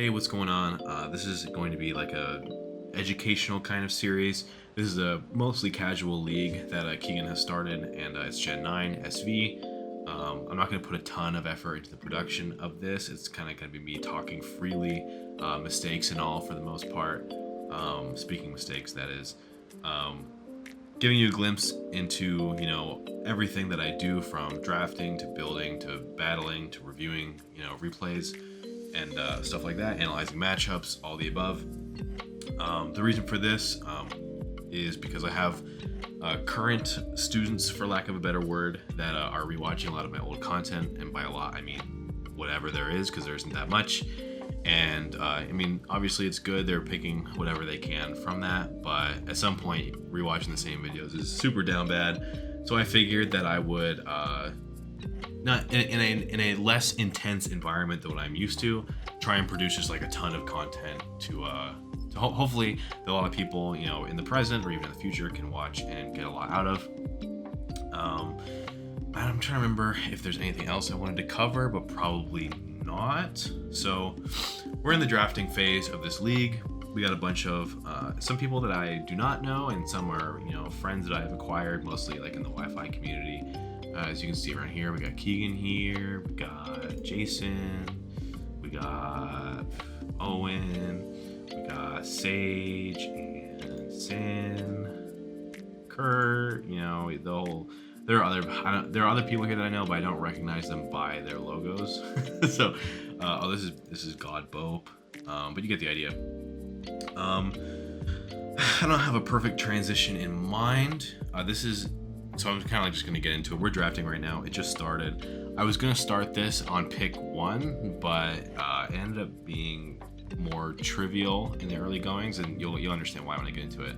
Hey, what's going on? This is going to be like a educational kind of series. This is a mostly casual league that Keegan has started, and it's Gen 9 SV. I'm not going to put a ton of effort into the production of this. It's kind of going to be me talking freely, mistakes and all for the most part. Speaking mistakes, that is. Um, Giving you a glimpse into, everything that I do from drafting to building to battling to reviewing, replays and stuff like that, analyzing matchups, all the above. The reason for this is because I have current students, for lack of a better word, that are rewatching a lot of my old content, and by a lot I mean whatever there is, because there isn't that much. And obviously it's good, they're picking whatever they can from that, but at some point rewatching the same videos is super down bad. So I figured that I would not in a less intense environment than what I'm used to, try and produce just like a ton of content to hopefully that a lot of people, in the present or even in the future can watch and get a lot out of. I'm trying to remember if there's anything else I wanted to cover, but probably not. So we're in the drafting phase of this league. We got a bunch of some people that I do not know, and some are friends that I've acquired, mostly like in the Wi-Fi community. As you can see around here, we got Keegan here, we got Jason, we got Owen, we got Sage and Sin, Kurt. The whole. There are other people here that I know, but I don't recognize them by their logos. So, this is God Bope, but you get the idea. I don't have a perfect transition in mind. So I'm kind of like just gonna get into it. We're drafting right now. It just started. I was gonna start this on pick 1, but it ended up being more trivial in the early goings, and you'll understand why when I get into it.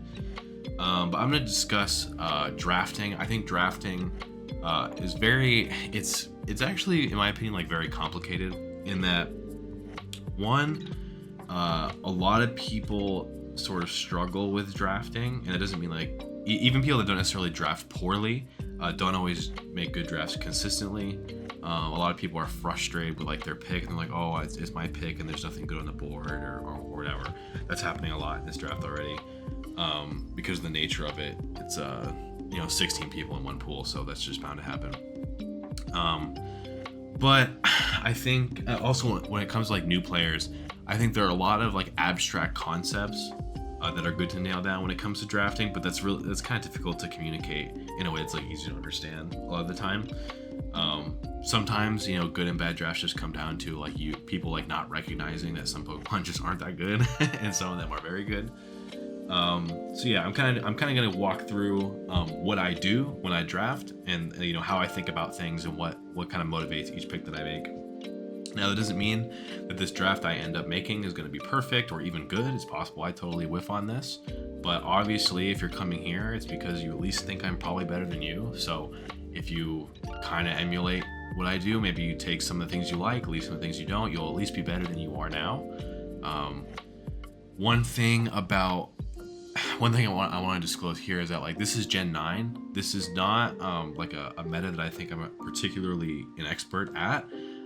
But I'm gonna discuss drafting. I think drafting is it's actually, in my opinion, like very complicated in that one, a lot of people sort of struggle with drafting, and it doesn't mean like even people that don't necessarily draft poorly don't always make good drafts consistently. A lot of people are frustrated with like their pick, and they're like, oh, it's my pick and there's nothing good on the board or whatever. That's happening a lot in this draft already, because of the nature of it. It's 16 people in one pool, so that's just bound to happen. But I think also when it comes to like new players, I think there are a lot of like abstract concepts that are good to nail down when it comes to drafting, but that's kind of difficult to communicate in a way that's like easy to understand a lot of the time. Sometimes good and bad drafts just come down to like people like not recognizing that some Pokemon just aren't that good and some of them are very good. So yeah, I'm kind of gonna walk through what I do when I draft, and how I think about things and what kind of motivates each pick that I make. Now, that doesn't mean that this draft I end up making is going to be perfect or even good. It's possible I totally whiff on this, but obviously if you're coming here, it's because you at least think I'm probably better than you. So if you kind of emulate what I do, maybe you take some of the things you like, leave some of the things you don't, you'll at least be better than you are now. One thing I want to disclose here is that like this is Gen 9. This is not like a meta that I think I'm particularly an expert at.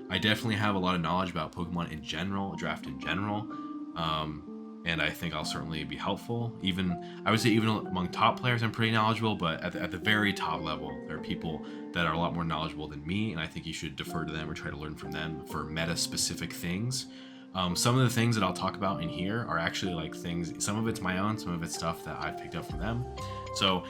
I definitely have a lot of knowledge about Pokemon in general, draft in general, and I think I'll certainly be helpful. I would say even among top players, I'm pretty knowledgeable, but at the very top level, there are people that are a lot more knowledgeable than me, and I think you should defer to them or try to learn from them for meta-specific things. Some of the things that I'll talk about in here are actually like things, some of it's my own, some of it's stuff that I've picked up from them. So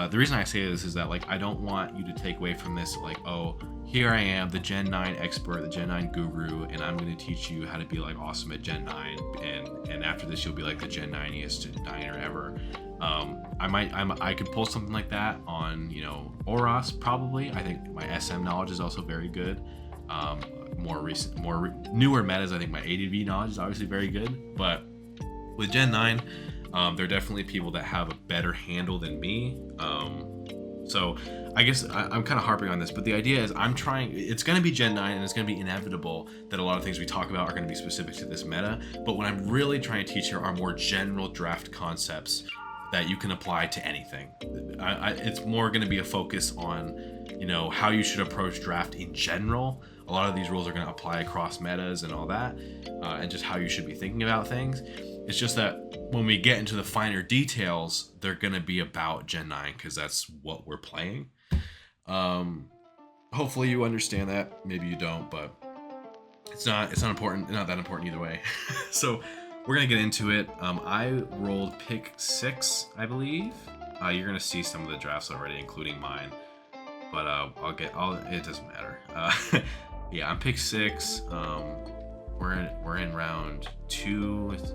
the reason I say this is that like I don't want you to take away from this like, oh, here I am, the Gen 9 expert, the Gen 9 guru, and I'm going to teach you how to be like awesome at Gen 9, and after this you'll be like the Gen 9iest 9er ever. I could pull something like that on Oros probably. I think my SM knowledge is also very good. Newer metas, I think my ADV knowledge is obviously very good, but with Gen 9, there are definitely people that have a better handle than me. So I guess I'm kind of harping on this, but the idea is it's going to be Gen 9, and it's going to be inevitable that a lot of things we talk about are going to be specific to this meta. But what I'm really trying to teach here are more general draft concepts that you can apply to anything. It's more going to be a focus on, you know, how you should approach draft in general. A lot of these rules are going to apply across metas and all that, and just how you should be thinking about things. It's just that when we get into the finer details, they're going to be about Gen 9 because that's what we're playing. Hopefully you understand that. Maybe you don't, but it's not important, not that important either way. So we're gonna get into it. I rolled pick 6, I believe. You're gonna see some of the drafts already, including mine, but it doesn't matter. Yeah, I'm pick 6. We're in round 2. It's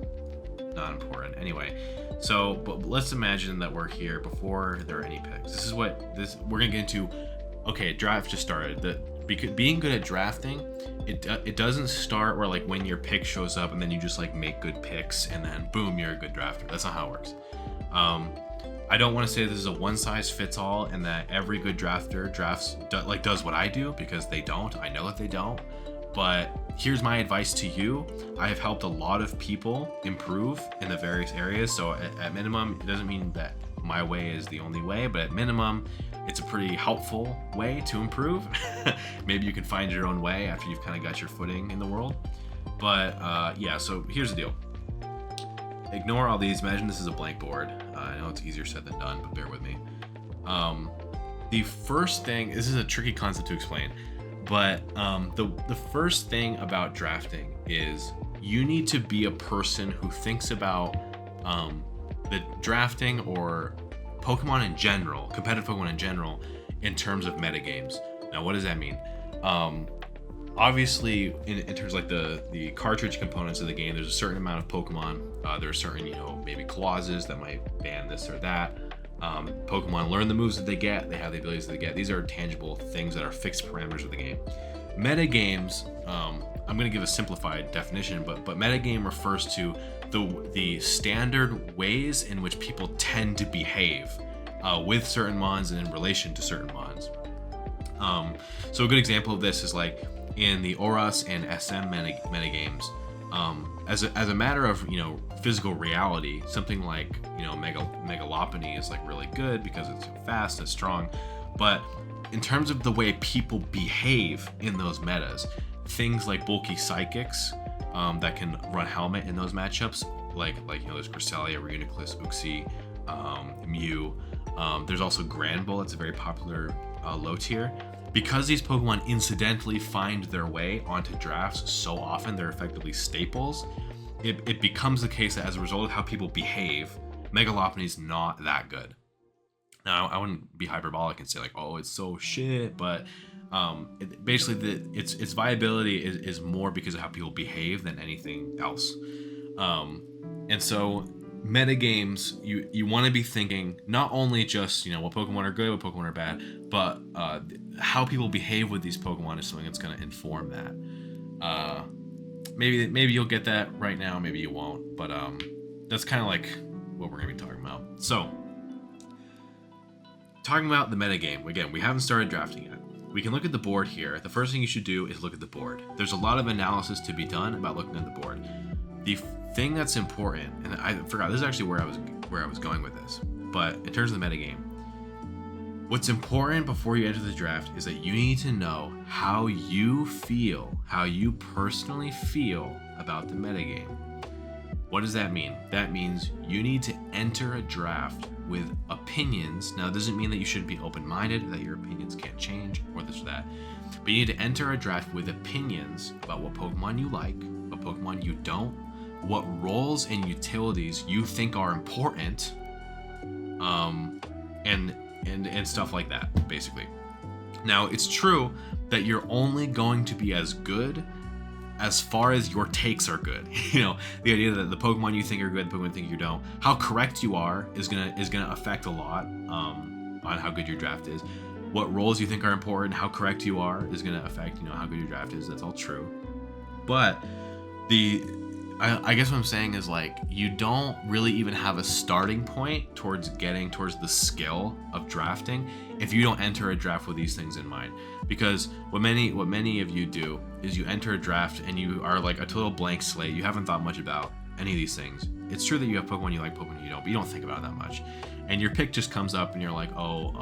not important anyway. So, but let's imagine that we're here before there are any picks. We're gonna get into. Okay, draft just started. Because being good at drafting, it doesn't start where like when your pick shows up and then you just like make good picks and then boom, you're a good drafter. That's not how it works. I don't want to say this is a one size fits all and that every good drafter does what I do, because they don't. I know that they don't. But here's my advice to you. I have helped a lot of people improve in the various areas. So at minimum, it doesn't mean that my way is the only way, but at minimum, it's a pretty helpful way to improve. Maybe you can find your own way after you've kind of got your footing in the world. But yeah, so here's the deal. Ignore all these. Imagine this is a blank board. I know it's easier said than done, but bear with me. The first thing, this is a tricky concept to explain, but the first thing about drafting is you need to be a person who thinks about the drafting or Pokemon in general, competitive Pokemon in general, in terms of metagames. Now, what does that mean? Obviously, in terms of like the cartridge components of the game, there's a certain amount of Pokemon. There are certain, you know, maybe clauses that might ban this or that. Pokemon learn the moves that they get. They have the abilities that they get. These are tangible things that are fixed parameters of the game. Metagames, I'm going to give a simplified definition, but metagame refers to the standard ways in which people tend to behave with certain mons and in relation to certain mons. So a good example of this is like in the Oras and SM metagames. As a matter of, you know, physical reality, something like, you know, Megalopony is like really good because it's fast and strong. But in terms of the way people behave in those metas, things like bulky psychics that can run helmet in those matchups, like you know, there's Cresselia, Reuniclus, Uxie, Mew. There's also Granbull. It's a very popular low tier. Because these Pokemon incidentally find their way onto drafts so often, they're effectively staples. It becomes the case that as a result of how people behave, Megalopony's not that good. Now, I wouldn't be hyperbolic and say like, oh, it's so shit, but basically its viability is more because of how people behave than anything else. And so metagames, you want to be thinking not only just, you know, what Pokemon are good, what Pokemon are bad, but how people behave with these Pokemon is something that's going to inform that. Maybe you'll get that right now, maybe you won't, but that's kind of like what we're going to be talking about. So, talking about the metagame, again, we haven't started drafting yet. We can look at the board here. The first thing you should do is look at the board. There's a lot of analysis to be done about looking at the board. The thing that's important, and I forgot, this is actually where I was going with this, but in terms of the metagame, what's important before you enter the draft is that you need to know how you personally feel about the metagame. What does that mean? That means you need to enter a draft with opinions. Now, it doesn't mean that you shouldn't be open-minded, that your opinions can't change, or this or that. But you need to enter a draft with opinions about what Pokemon you like, what Pokemon you don't, what roles and utilities you think are important, and stuff like that, basically. Now, it's true that you're only going to be as good as far as your takes are good. You know, the idea that the Pokemon you think are good, the Pokemon you think you don't, how correct you are is gonna affect a lot on how good your draft is. What roles you think are important, how correct you are is gonna affect, you know, how good your draft is. That's all true. But I guess what I'm saying is, like, you don't really even have a starting point towards getting towards the skill of drafting if you don't enter a draft with these things in mind. Because what many of you do is you enter a draft and you are like a total blank slate. You haven't thought much about any of these things. it's true that you have Pokemon you like, Pokemon you don't, but you don't think about it that much. And your pick just comes up and you're like, oh,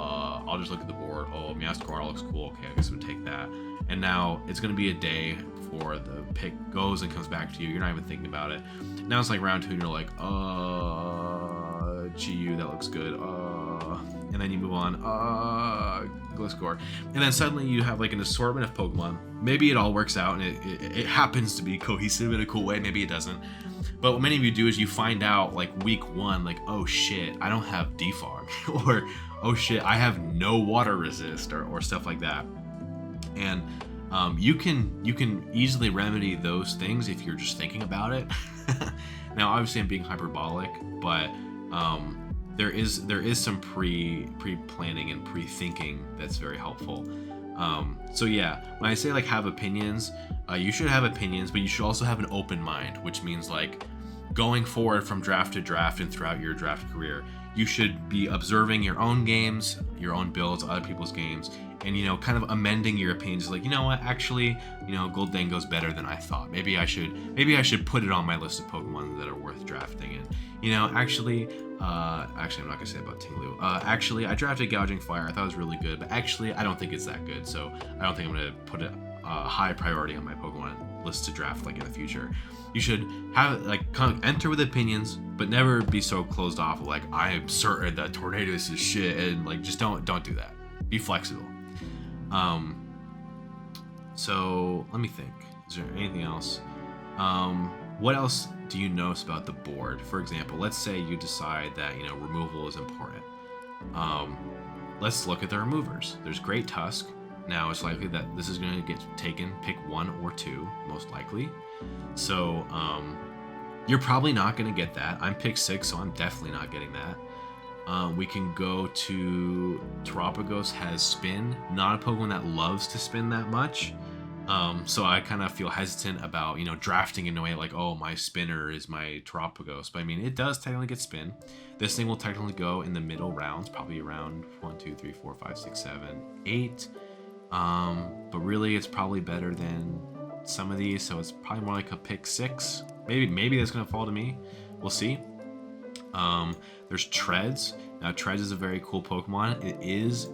I'll just look at the board. Oh, Meowscarada looks cool. Okay, I guess I'm gonna take that. And now it's gonna be a day before the pick goes and comes back to you. You're not even thinking about it. Now it's like round 2 and you're like, GU, that looks good. And then you move on, Gliscor. And then suddenly you have like an assortment of Pokemon. Maybe it all works out and it happens to be cohesive in a cool way. Maybe it doesn't. But what many of you do is you find out like week 1, like, oh shit, I don't have defog, or oh shit, I have no water resist, or stuff like that. And you can easily remedy those things if you're just thinking about it. Now, obviously, I'm being hyperbolic, but there is some pre-planning and pre-thinking that's very helpful. So yeah, when I say like have opinions, you should have opinions, but you should also have an open mind, which means like going forward from draft to draft and throughout your draft career, you should be observing your own games, your own builds, other people's games, and, you know, kind of amending your opinions. Like, you know what, actually, you know, Goldango's better than I thought. Maybe I should put it on my list of Pokemon that are worth drafting. And, you know, actually, I'm not gonna say about Tinglu. Actually, I drafted Gouging Fire. I thought it was really good, but actually, I don't think it's that good. So I don't think I'm gonna put a high priority on my Pokemon list to draft like in the future. You should have like kind of enter with opinions, but never be so closed off. Like, I am certain that Tornadus is shit, and like just don't do that. Be flexible. So let me think. Is there anything else? What else do you notice about the board? For example, let's say you decide that, you know, removal is important. Let's look at the removers. There's Great Tusk. Now it's likely that this is going to get taken. Pick 1 or 2, most likely. So you're probably not going to get that. I'm pick 6, so I'm definitely not getting that. We can go to Terapagos has spin. Not a Pokemon that loves to spin that much. So I kind of feel hesitant about, you know, drafting in a way like, oh, my spinner is my Terapagos. But I mean, it does technically get spin. This thing will technically go in the middle rounds, probably around 1, 2, 3, 4, 5, 6, 7, 8. But really, it's probably better than some of these, so it's probably more like a pick 6. Maybe that's gonna fall to me. We'll see. There's Treads. Now, Treads is a very cool Pokemon. It is.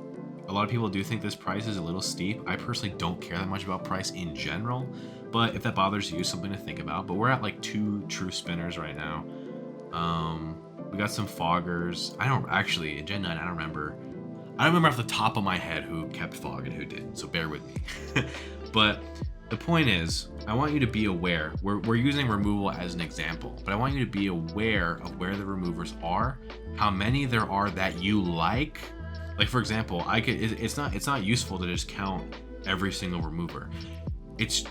A lot of people do think this price is a little steep. I personally don't care that much about price in general, but if that bothers you, something to think about. But we're at like 2 true spinners right now. We got some Foggers. I don't actually in Gen 9. I don't remember off the top of my head who kept Fog and who didn't. So bear with me. But the point is, I want you to be aware. We're using removal as an example, but I want you to be aware of where the removers are, how many there are that you like. Like, for example, it's not useful to just count every single remover.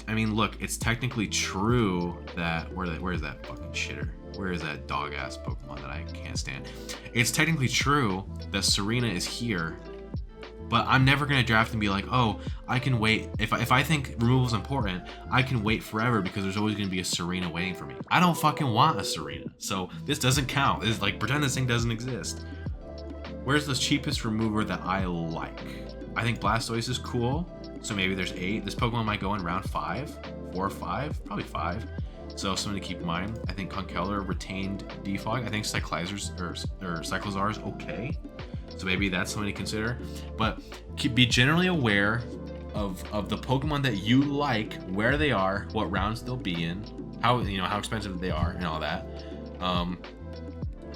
I mean, look, it's technically true that where is that fucking shitter? Where is that dog ass Pokemon that I can't stand? It's technically true that Serena is here, but I'm never gonna draft and be like, oh, I can wait. If I think removal is important, I can wait forever because there's always gonna be a Serena waiting for me. I don't fucking want a Serena, so this doesn't count. It's like pretend this thing doesn't exist. Where's the cheapest remover that I like? I think Blastoise is cool, so maybe there's 8. This Pokemon might go in round 5, 4 or 5, probably 5. So something to keep in mind. I think Conkeldurr retained Defog. I think Cyclizar is okay. So maybe that's something to consider. But be generally aware of the Pokemon that you like, where they are, what rounds they'll be in, how expensive they are, and all that.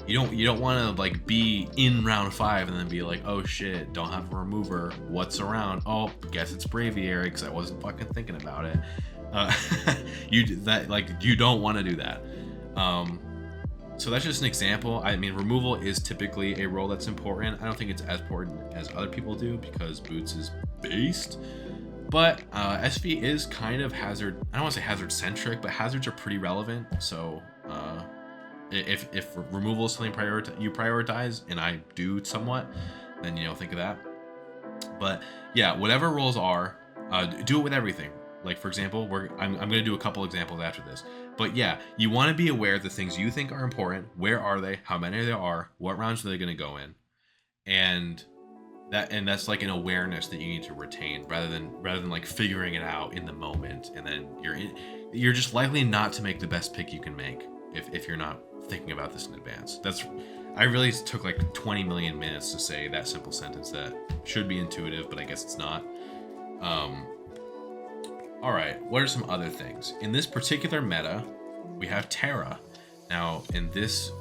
You don't want to like be in round 5 and then be like, oh shit, don't have a remover. What's around? Oh, guess it's Braviary because I wasn't fucking thinking about it. You don't want to do that. So that's just an example. I mean, removal is typically a role that's important. I don't think it's as important as other people do because Boots is based. But SV is kind of hazard. I don't want to say hazard centric, but hazards are pretty relevant. So if removal is something you prioritize, and I do somewhat, then think of that. But yeah, whatever roles are, do it with everything. Like, for example, I'm going to do a couple examples after this. But yeah, you want to be aware of the things you think are important. Where are they? How many there are? What rounds are they going to go in? And that's like an awareness that you need to retain rather than like figuring it out in the moment. And then you're just likely not to make the best pick you can make if you're not thinking about this in advance. I really took like 20 million minutes to say that simple sentence that should be intuitive, but I guess it's not. All right, what are some other things? In this particular meta, we have Terra. Now, in this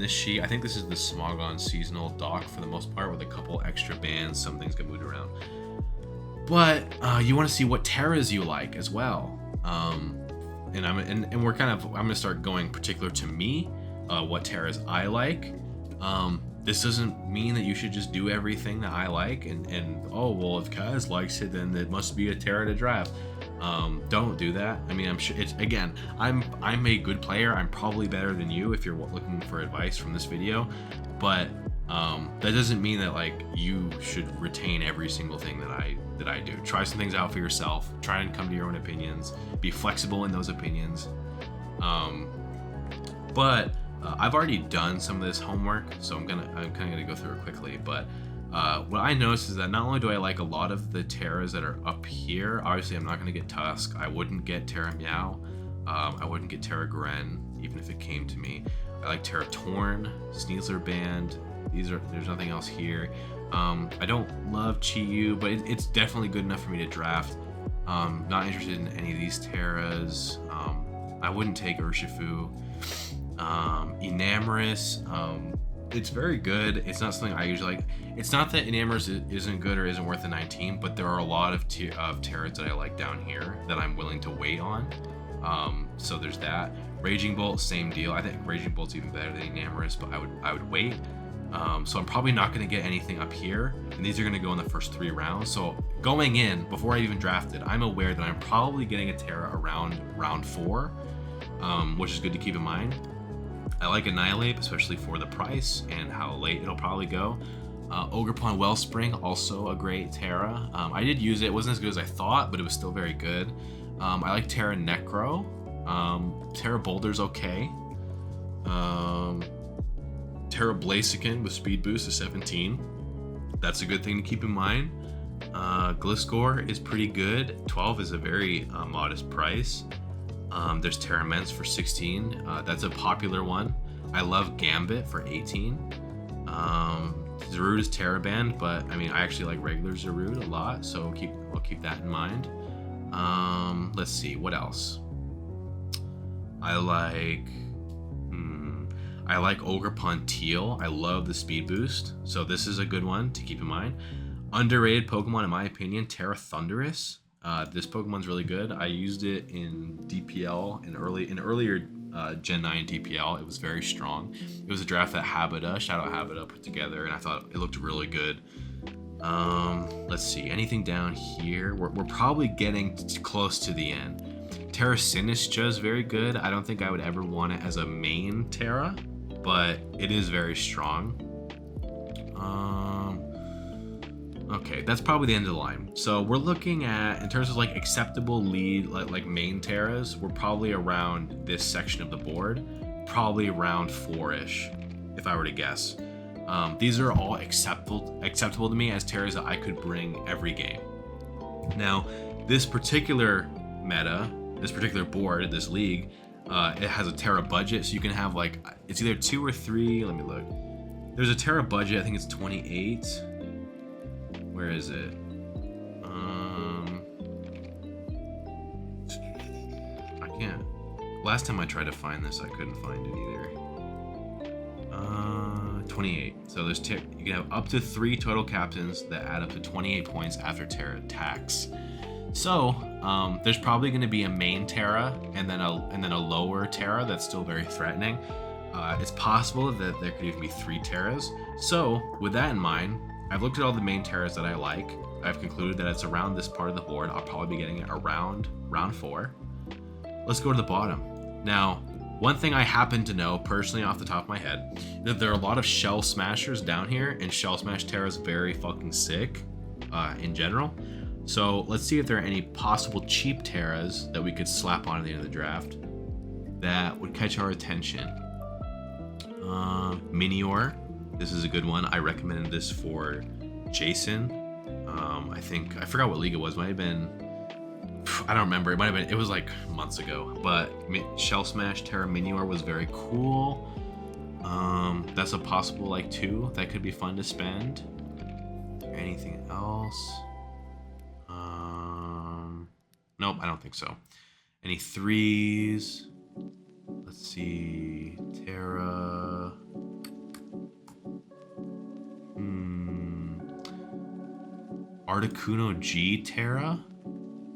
sheet, I think this is the Smogon seasonal dock for the most part, with a couple extra bands. Some things get moved around. But you want to see what Terras you like as well. And we're I'm gonna start going particular to me, what Terras I like. This doesn't mean that you should just do everything that I like and oh well, if Kaz likes it, then it must be a Terra to draft. Don't do that. I mean, I'm sure it's, again, I'm a good player. I'm probably better than you if you're looking for advice from this video, but that doesn't mean that like you should retain every single thing that I do. Try some things out for yourself. Try and come to your own opinions. Be flexible in those opinions. But I've already done some of this homework, so I'm kind of gonna go through it quickly. But what I noticed is that not only do I like a lot of the Terras that are up here, obviously I'm not gonna get Tusk. I wouldn't get Terra Meow. I wouldn't get Terra Gren, even if it came to me. I like Terra Torn, Sneasler Band. There's nothing else here. I don't love Chi-Yu, but it's definitely good enough for me to draft. Not interested in any of these Terras. I wouldn't take Urshifu. Enamorous, it's very good. It's not something I usually like. It's not that Enamorous isn't good or isn't worth a 19, but there are a lot of Terras that I like down here that I'm willing to wait on. So there's that. Raging Bolt, same deal. I think Raging Bolt's even better than Enamorous, but I would wait. So I'm probably not going to get anything up here, and these are going to go in the first 3 rounds. So going in, before I even drafted, I'm aware that I'm probably getting a Terra around round 4, which is good to keep in mind. I like Annihilate, especially for the price and how late it'll probably go. Ogerpon Wellspring, also a great Terra. I did use it. It wasn't as good as I thought, but it was still very good. I like Terra Necro. Terra Boulder's okay. Terra Blaziken with speed boost to 17. That's a good thing to keep in mind. Gliscor is pretty good. 12 is a very modest price. There's Terra Mence for 16. That's a popular one. I love Gambit for 18. Zarude is Terra banned, but I mean I actually like regular Zarude a lot, so I'll keep that in mind. Let's see, what else? I like Ogerpon Teal. I love the speed boost, so this is a good one to keep in mind. Underrated Pokemon in my opinion, Terra Thundurus. This Pokemon's really good. I used it in DPL in earlier Gen 9 DPL. It was very strong. It was a draft that Shadow Habita put together, and I thought it looked really good. Let's see, anything down here? We're probably getting close to the end. Terra Sinistra is very good. I don't think I would ever want it as a main Terra, but it is very strong. Okay, that's probably the end of the line. So we're looking at, in terms of like acceptable lead, like main Terras, we're probably around this section of the board, probably around 4-ish, if I were to guess. These are all acceptable to me as Terras that I could bring every game. Now, this particular meta, this particular board, this league, it has a Terra budget, so you can have like, it's either 2 or 3, let me look. There's a Terra budget, I think it's 28. Where is it? I can't. Last time I tried to find this, I couldn't find it either. 28. So there's you can have up to 3 total captains that add up to 28 points after Terra tax. So there's probably going to be a main Terra and then a lower Terra that's still very threatening. It's possible that there could even be 3 Terras. So with that in mind, I've looked at all the main Terras that I like. I've concluded that it's around this part of the board. I'll probably be getting it around round 4. Let's go to the bottom. Now, one thing I happen to know personally off the top of my head, that there are a lot of Shell Smashers down here, and Shell Smash Terra is very fucking sick in general. So let's see if there are any possible cheap Terras that we could slap on at the end of the draft that would catch our attention. Minior. This is a good one. I recommended this for Jason. I forgot what league it was. Might have been I don't remember. It might have been. It was like months ago. But Shell Smash Terra Minior was very cool. That's a possible like 2 that could be fun to spend. Anything else? Nope, I don't think so. Any 3s? Let's see. Terra. Articuno G Terra.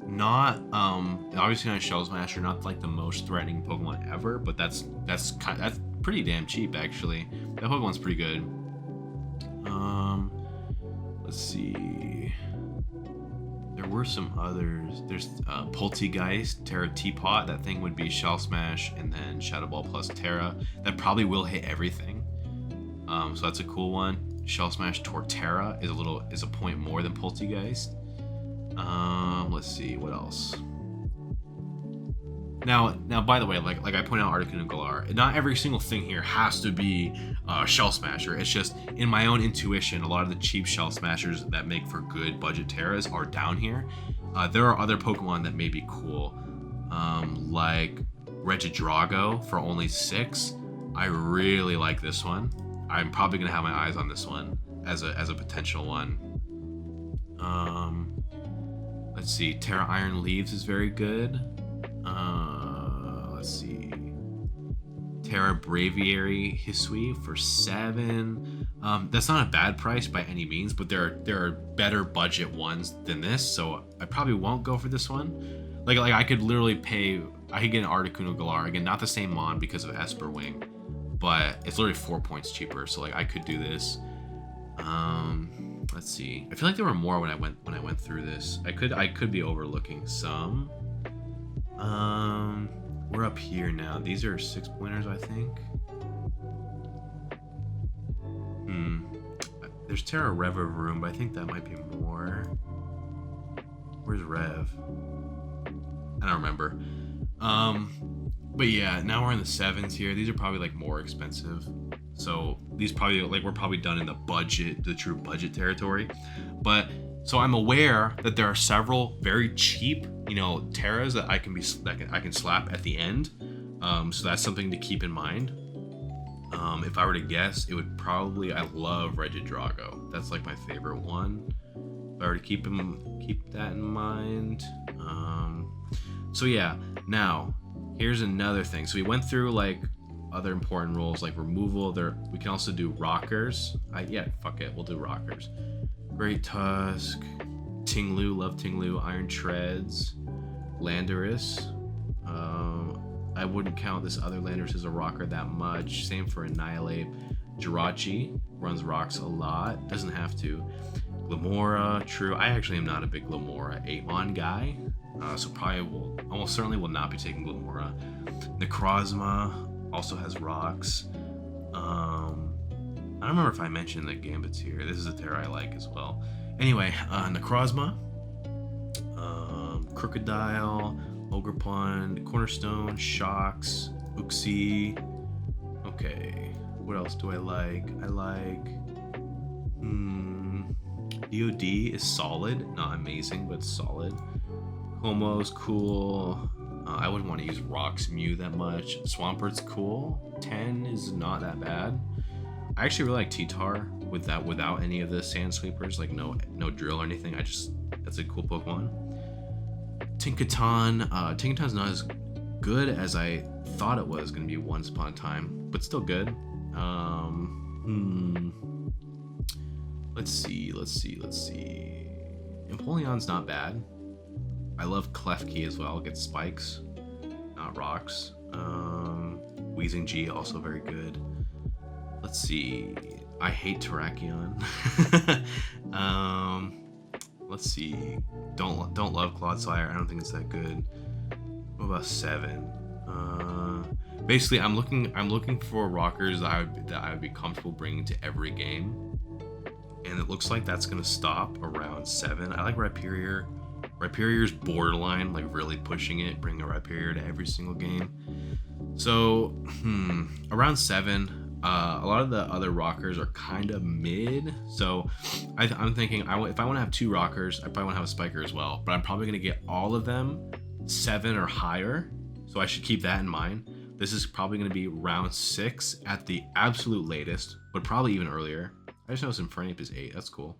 Not obviously not Shell Smasher, not like the most threatening Pokemon ever, but that's pretty damn cheap actually. That Pokemon's pretty good. Let's see. There were some others. There's Poltegeist, Terra Teapot. That thing would be Shell Smash and then Shadow Ball plus Terra. That probably will hit everything. So that's a cool one. Shell Smash Torterra is a point more than Poltegeist. Let's see what else. Now, by the way, like I pointed out, Articuno Galar, not every single thing here has to be Shell Smasher. It's just in my own intuition, a lot of the cheap Shell Smashers that make for good budget Terras are down here. There are other Pokemon that may be cool, like Regidrago for only 6. I really like this one. I'm probably gonna have my eyes on this one as a potential one. Let's see. Terra Iron Leaves is very good. Let's see. Terra Braviary Hisui for 7. That's not a bad price by any means, but there are better budget ones than this, so I probably won't go for this one. Like I could literally pay. I could get an Articuno Galar again, not the same mon because of Esper Wing, but it's literally 4 points cheaper. So like I could do this. Let's see. I feel like there were more when I went through this. I could be overlooking some. We're up here now. These are 6-pointers, I think. There's Terra Reverum, but I think that might be more. Where's Rev? I don't remember. But yeah, now we're in the 7s here. These are probably like more expensive. So these probably like we're probably done in the true budget territory. But so I'm aware that there are several very cheap, Terras that I can slap at the end. So that's something to keep in mind. If I were to guess, it would probably, I love Regidrago. That's like my favorite one. If I were to keep that in mind. So yeah, now here's another thing. So we went through like other important rules like removal. We can also do rockers. Fuck it, we'll do rockers. Great Tusk, Tinglu, love Tinglu, Iron Treads, Landorus. I wouldn't count this other Landorus as a rocker that much. Same for Annihilate. Jirachi runs rocks a lot, doesn't have to. Glamora, true. I actually am not a big Glamora 8-mon guy, so almost certainly will not be taking Glamora. Necrozma also has rocks. I don't remember if I mentioned that Gambit's here. This is a Terra I like as well. Anyway, Necrozma, Crocodile, Ogerpon, Cornerstone, Shocks, Uxie. Okay, what else do I like? I like DOD is solid, not amazing, but solid. Homo's cool. I wouldn't want to use Rocks Mew that much. Swampert's cool. 10 is not that bad. I actually really like T-Tar without any of the Sand Sweepers, like no drill or anything. That's a cool Pokemon. Tinkaton. Tinkaton's not as good as I thought it was going to be once upon a time, but still good. Let's see. Empoleon's not bad. I love Klefki as well. Gets spikes, not rocks. Wheezing G also very good. Let's see. I hate Terrakion. Let's see. Don't love Clodsire. I don't think it's that good. What about 7? Basically, I'm looking for rockers that I would be comfortable bringing to every game, and it looks like that's gonna stop around 7. I like Rhyperior. Rhyperior's borderline, like really pushing it, bringing a Rhyperior to every single game. So around 7. A lot of the other rockers are kind of mid, so I'm thinking if I want to have 2 rockers, I probably want to have a spiker as well, but I'm probably going to get all of them 7 or higher, so I should keep that in mind. This is probably going to be round 6 at the absolute latest, but probably even earlier. I just noticed Infernape is 8. That's cool.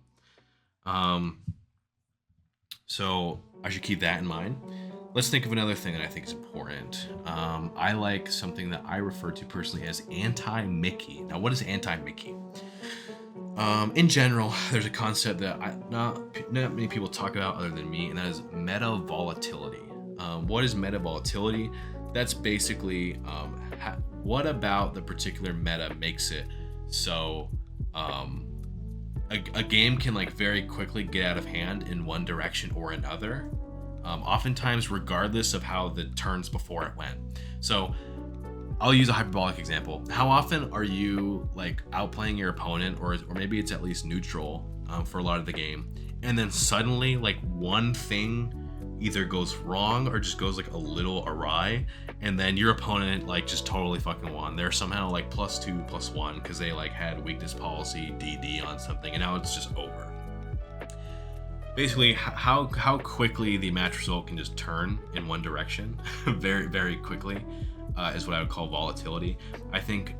So I should keep that in mind. Let's think of another thing that I think is important. I like something that I refer to personally as anti-Mickey. Now, what is anti-Mickey? In general, there's a concept that not many people talk about other than me, and that is meta volatility. What is meta volatility? That's basically what about the particular meta makes it so a game can like very quickly get out of hand in one direction or another, oftentimes regardless of how the turns before it went. So I'll use a hyperbolic example. How often are you like outplaying your opponent, or maybe it's at least neutral for a lot of the game, and then suddenly like one thing either goes wrong or just goes like a little awry, and then your opponent like just totally fucking won. They're somehow like +2, +1 because they like had weakness policy DD on something, and now it's just over. Basically, how quickly the match result can just turn in one direction very, very quickly is what I would call volatility. I think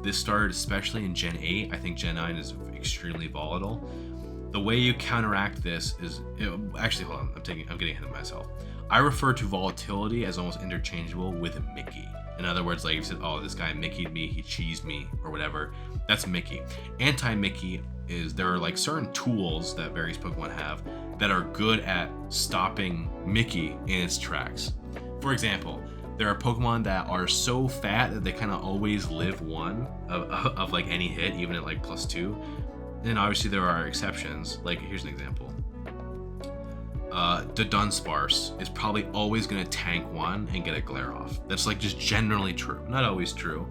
this started especially in Gen 8. I think Gen 9 is extremely volatile. The way you counteract this is actually, hold on, I'm getting ahead of myself. I refer to volatility as almost interchangeable with Mickey. In other words, like you said, oh, this guy Mickey'd me, he cheesed me, or whatever. That's Mickey. Anti-Mickey is there are like certain tools that various Pokemon have that are good at stopping Mickey in its tracks. For example, there are Pokemon that are so fat that they kind of always live one of like any hit, even at like +2. And obviously there are exceptions. Like here's an example. The Dunsparce is probably always going to tank one and get a glare off. That's like just generally true. Not always true.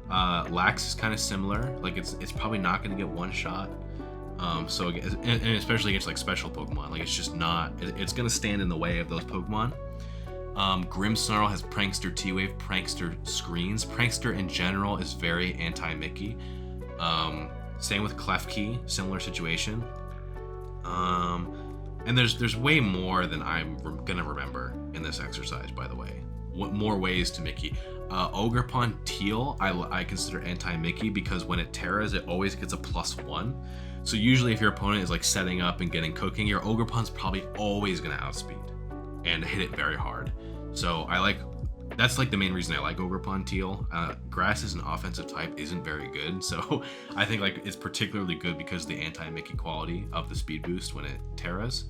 Lax is kind of similar. Like it's probably not going to get one shot. So and especially against like special Pokemon, like it's just not. It's going to stand in the way of those Pokemon. Grimmsnarl has Prankster T-Wave, Prankster Screens. Prankster in general is very anti-Mickey. Same with Klefki, similar situation. And there's way more than I'm gonna remember in this exercise, by the way. What more ways to Mickey? Ogerpon Teal, I consider anti-Mickey because when it terras, it always gets a +1. So usually if your opponent is like setting up and getting cooking, your Ogerpon's probably always gonna outspeed and hit it very hard. So that's like the main reason I like Ogerpon Teal. Grass as an offensive type isn't very good, so I think like it's particularly good because of the anti-Mickey quality of the speed boost when it terras.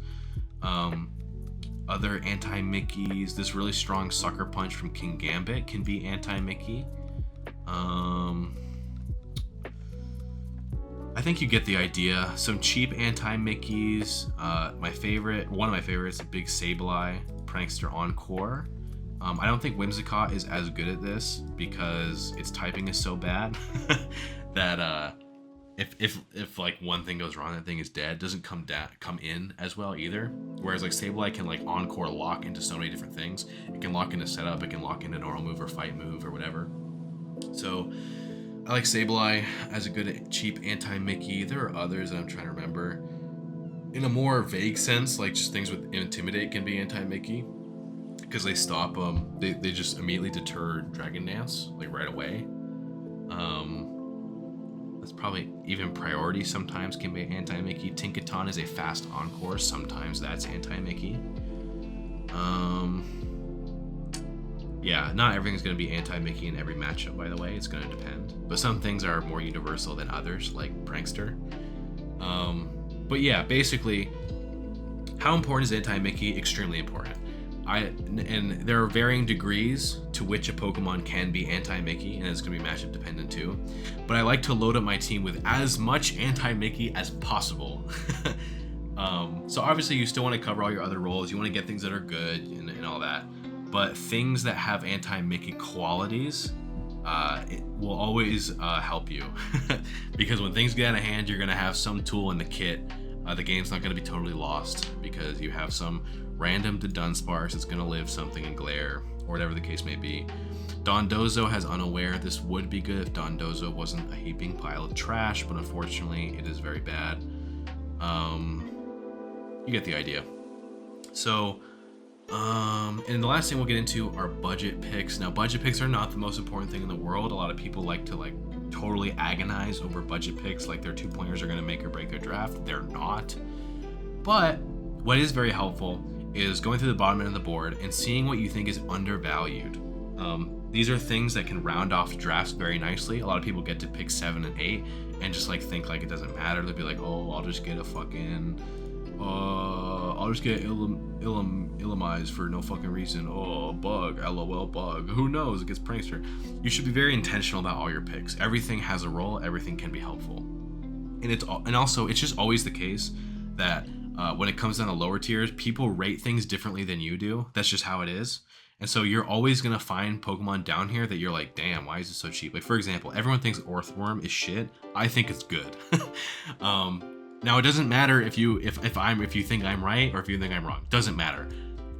Other anti-Mickeys, this really strong Sucker Punch from King Gambit can be anti-Mickey. I think you get the idea. Some cheap anti-Mickeys. One of my favorites, Big Sableye, Prankster Encore. I don't think Whimsicott is as good at this because its typing is so bad that if like one thing goes wrong, that thing is dead. Doesn't come in as well either. Whereas like Sableye can like Encore lock into so many different things. It can lock into setup, it can lock into normal move or fight move or whatever. So I like Sableye as a good cheap anti-Mickey. There are others that I'm trying to remember. In a more vague sense, like just things with Intimidate can be anti-Mickey because they stop they just immediately deter Dragon Dance like right away. That's probably even Priority sometimes can be anti-Mickey. Tinkaton is a fast Encore, sometimes that's anti-Mickey. Yeah, not everything's going to be anti-Mickey in every matchup, by the way. It's going to depend. But some things are more universal than others, like Prankster. But yeah, basically, how important is anti-Mickey? Extremely important. And there are varying degrees to which a Pokemon can be anti-Mickey, and it's going to be matchup dependent too. But I like to load up my team with as much anti-Mickey as possible. So obviously you still want to cover all your other roles. You want to get things that are good and all that. But things that have anti-Mickey qualities, it will always help you. Because when things get out of hand, you're going to have some tool in the kit. The game's not going to be totally lost because you have some random to Dunsparce that's going to live something in Glare, or whatever the case may be. Dondozo has Unaware. This would be good if Dondozo wasn't a heaping pile of trash, but unfortunately it is very bad. You get the idea. So, and the last thing we'll get into are budget picks. Now, budget picks are not the most important thing in the world. A lot of people like to totally agonize over budget picks, like their 2-pointers are going to make or break their draft. They're not. But what is very helpful is going through the bottom end of the board and seeing what you think is undervalued. These are things that can round off drafts very nicely. A lot of people get to pick 7 and 8 and just think it doesn't matter. They'll be like, oh, I'll just get a fucking, I'll just get Illumise for no fucking reason. Oh, bug, LOL bug. Who knows? It gets prankster. You should be very intentional about all your picks. Everything has a role. Everything can be helpful. And also, it's just always the case that when it comes down to lower tiers, people rate things differently than you do. That's just how it is. And so you're always going to find Pokemon down here that you're like, damn, why is it so cheap? Like, for example, everyone thinks Orthworm is shit. I think it's good. Now, it doesn't matter if you think I'm right or if you think I'm wrong. Doesn't matter.